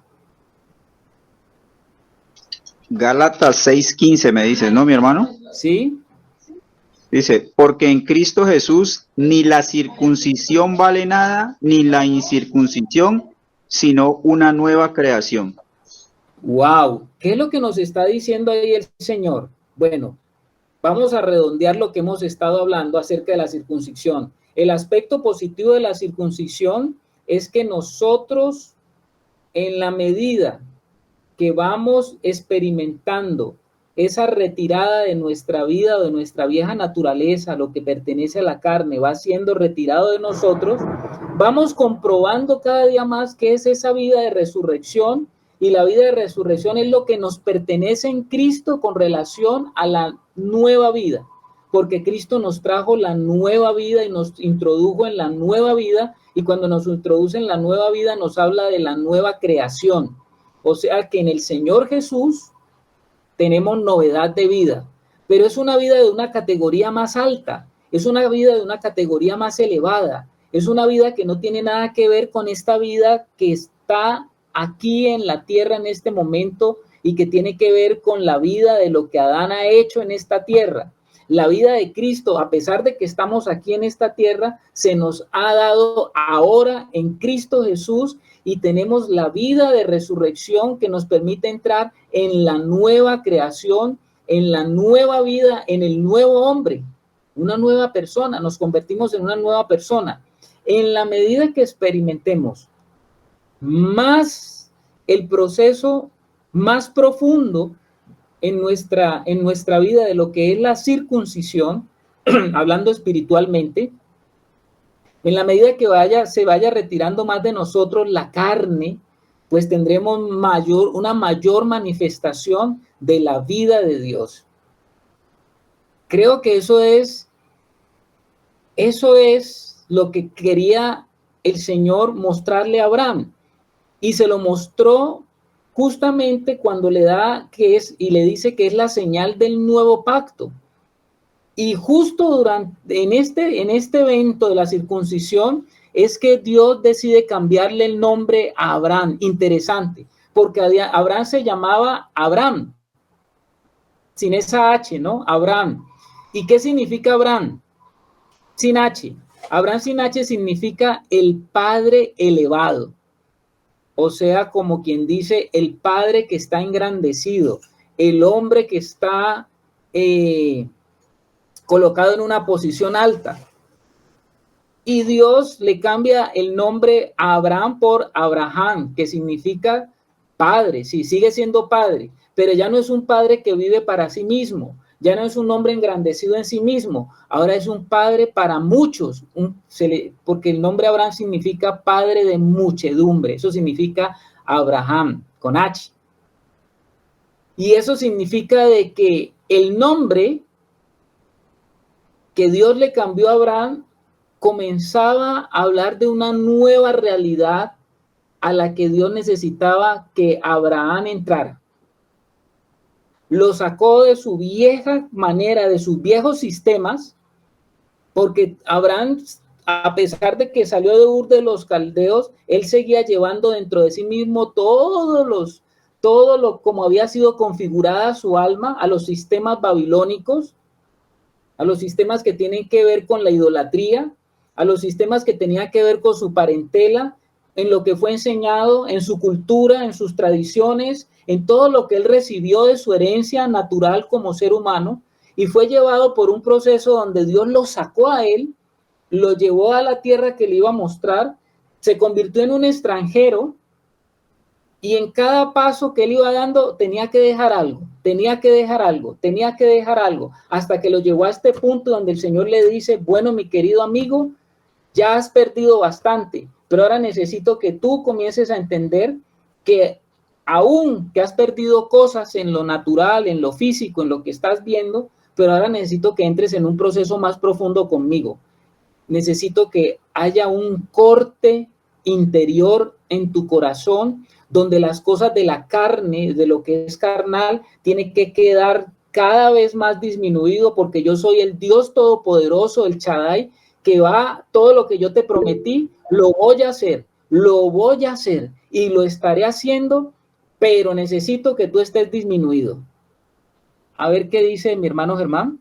Gálatas 6:15 me dices, ¿no, mi hermano? ¿Sí? Dice, porque en Cristo Jesús ni la circuncisión vale nada, ni la incircuncisión, sino una nueva creación. Wow, ¿qué es lo que nos está diciendo ahí el Señor? Bueno, vamos a redondear lo que hemos estado hablando acerca de la circuncisión. El aspecto positivo de la circuncisión es que nosotros, en la medida que vamos experimentando esa retirada de nuestra vida o de nuestra vieja naturaleza, lo que pertenece a la carne, va siendo retirado de nosotros, vamos comprobando cada día más que es esa vida de resurrección, y la vida de resurrección es lo que nos pertenece en Cristo con relación a la nueva vida, porque Cristo nos trajo la nueva vida y nos introdujo en la nueva vida, y cuando nos introduce en la nueva vida nos habla de la nueva creación. O sea que en el Señor Jesús tenemos novedad de vida, pero es una vida de una categoría más alta, es una vida de una categoría más elevada, es una vida que no tiene nada que ver con esta vida que está aquí en la tierra en este momento y que tiene que ver con la vida de lo que Adán ha hecho en esta tierra. La vida de Cristo, a pesar de que estamos aquí en esta tierra, se nos ha dado ahora en Cristo Jesús, y tenemos la vida de resurrección que nos permite entrar en la nueva creación, en la nueva vida, en el nuevo hombre, una nueva persona. Nos convertimos en una nueva persona. En la medida que experimentemos más el proceso más profundo en nuestra vida de lo que es la circuncisión, hablando espiritualmente, en la medida que se vaya retirando más de nosotros la carne, pues tendremos una mayor manifestación de la vida de Dios. Creo que eso es lo que quería el Señor mostrarle a Abraham, y se lo mostró justamente cuando le dice que es la señal del nuevo pacto. Y justo en este evento de la circuncisión es que Dios decide cambiarle el nombre a Abraham. Interesante, porque Abraham se llamaba Abram, sin esa H, ¿no? Abraham. ¿Y qué significa Abraham? Sin H. Abraham sin H significa el Padre elevado. O sea, como quien dice, el Padre que está engrandecido, el hombre que está colocado en una posición alta. Y Dios le cambia el nombre a Abraham por Abraham, que significa padre. Sí, sigue siendo padre, pero ya no es un padre que vive para sí mismo, ya no es un hombre engrandecido en sí mismo, ahora es un padre para muchos, porque el nombre Abraham significa padre de muchedumbre, eso significa Abraham, con H. Y eso significa de que el nombre que Dios le cambió a Abraham comenzaba a hablar de una nueva realidad a la que Dios necesitaba que Abraham entrara. Lo sacó de su vieja manera, de sus viejos sistemas, porque Abraham, a pesar de que salió de Ur de los Caldeos, él seguía llevando dentro de sí mismo todo lo como había sido configurada su alma a los sistemas babilónicos, a los sistemas que tienen que ver con la idolatría, a los sistemas que tenían que ver con su parentela, en lo que fue enseñado, en su cultura, en sus tradiciones, en todo lo que él recibió de su herencia natural como ser humano, y fue llevado por un proceso donde Dios lo sacó a él, lo llevó a la tierra que le iba a mostrar, se convirtió en un extranjero Y en cada paso que él iba dando tenía que dejar algo, tenía que dejar algo, tenía que dejar algo, hasta que lo llevó a este punto donde el Señor le dice, bueno, mi querido amigo, ya has perdido bastante, pero ahora necesito que tú comiences a entender que aún que has perdido cosas en lo natural, en lo físico, en lo que estás viendo, pero ahora necesito que entres en un proceso más profundo conmigo. Necesito que haya un corte interior en tu corazón, donde las cosas de la carne, de lo que es carnal, tiene que quedar cada vez más disminuido, porque yo soy el Dios Todopoderoso, el Shaddai, que va, todo lo que yo te prometí, lo voy a hacer y lo estaré haciendo, pero necesito que tú estés disminuido. A ver qué dice mi hermano Germán.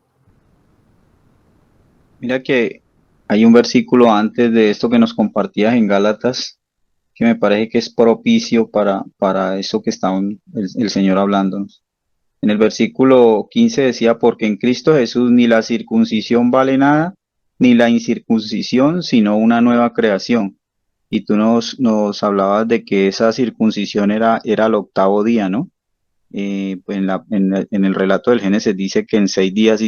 Mira que hay un versículo antes de esto que nos compartías en Gálatas que me parece que es propicio para eso que está el Señor hablando. En el versículo 15 decía, porque en Cristo Jesús ni la circuncisión vale nada, ni la incircuncisión, sino una nueva creación. Y tú nos hablabas de que esa circuncisión era el octavo día, ¿no? Pues en el relato del Génesis dice que en 6 días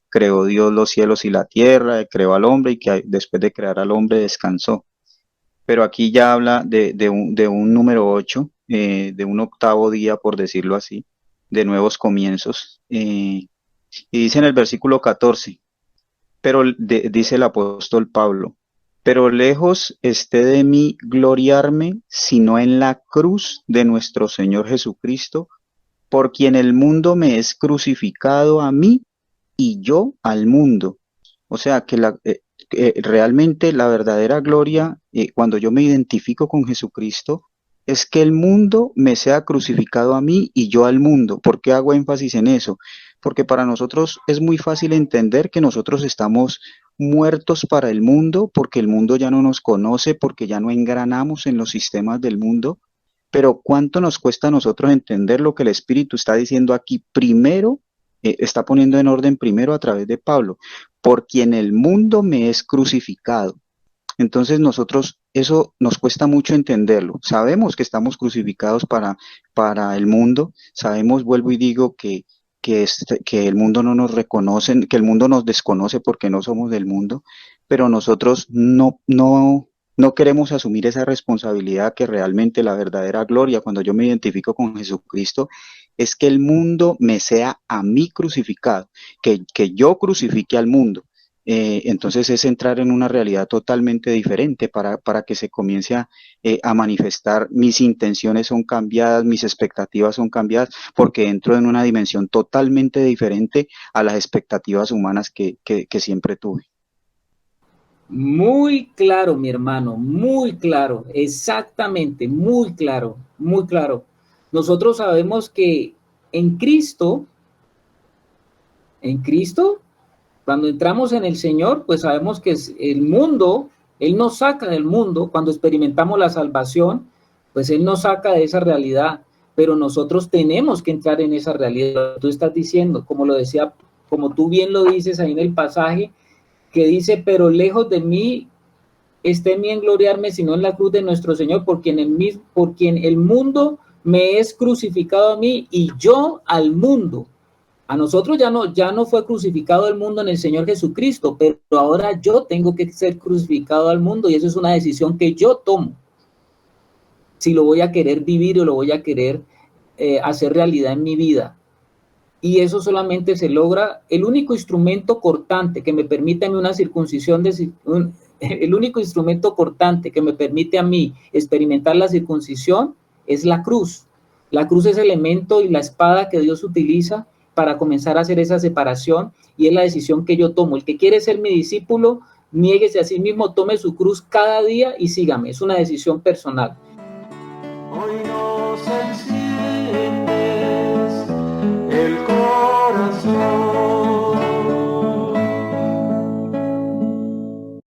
creó Dios los cielos y la tierra, creó al hombre y que después de crear al hombre descansó. Pero aquí ya habla de un número 8, de un octavo día, por decirlo así, de nuevos comienzos. Y dice en el versículo 14, dice el apóstol Pablo, pero lejos esté de mí gloriarme, sino en la cruz de nuestro Señor Jesucristo, por quien el mundo me es crucificado a mí y yo al mundo. O sea que realmente la verdadera gloria, cuando yo me identifico con Jesucristo, es que el mundo me sea crucificado a mí y yo al mundo. ¿Por qué hago énfasis en eso? Porque para nosotros es muy fácil entender que nosotros estamos muertos para el mundo, porque el mundo ya no nos conoce, porque ya no engranamos en los sistemas del mundo. Pero ¿cuánto nos cuesta a nosotros entender lo que el Espíritu está diciendo aquí? Primero, está poniendo en orden primero a través de Pablo, por quien el mundo me es crucificado. Entonces nosotros, eso nos cuesta mucho entenderlo. Sabemos que estamos crucificados para el mundo, sabemos, vuelvo y digo, que el mundo no nos reconoce, que el mundo nos desconoce porque no somos del mundo, pero nosotros no queremos asumir esa responsabilidad, que realmente la verdadera gloria, cuando yo me identifico con Jesucristo, es que el mundo me sea a mí crucificado, que yo crucifique al mundo. Entonces es entrar en una realidad totalmente diferente para que se comience a manifestar. Mis intenciones son cambiadas, mis expectativas son cambiadas, porque entro en una dimensión totalmente diferente a las expectativas humanas que siempre tuve. Muy claro, mi hermano, muy claro, exactamente, muy claro, muy claro. Nosotros sabemos que en Cristo, cuando entramos en el Señor, pues sabemos que es el mundo, Él nos saca del mundo. Cuando experimentamos la salvación, pues Él nos saca de esa realidad, pero nosotros tenemos que entrar en esa realidad. Tú estás diciendo, como lo decía, como tú bien lo dices ahí en el pasaje, que dice, pero lejos de mí esté en mí en gloriarme, sino en la cruz de nuestro Señor, por quien el mundo me es crucificado a mí y yo al mundo. A nosotros ya no fue crucificado el mundo en el Señor Jesucristo, pero ahora yo tengo que ser crucificado al mundo, y eso es una decisión que yo tomo. Si lo voy a querer vivir o lo voy a querer hacer realidad en mi vida. Y eso solamente se logra, el único instrumento cortante que me permite a mí una circuncisión, el único instrumento cortante que me permite a mí experimentar la circuncisión es la cruz. La cruz es el elemento y la espada que Dios utiliza para comenzar a hacer esa separación, y es la decisión que yo tomo. El que quiere ser mi discípulo, niéguese a sí mismo, tome su cruz cada día y sígame. Es una decisión personal. Hoy nos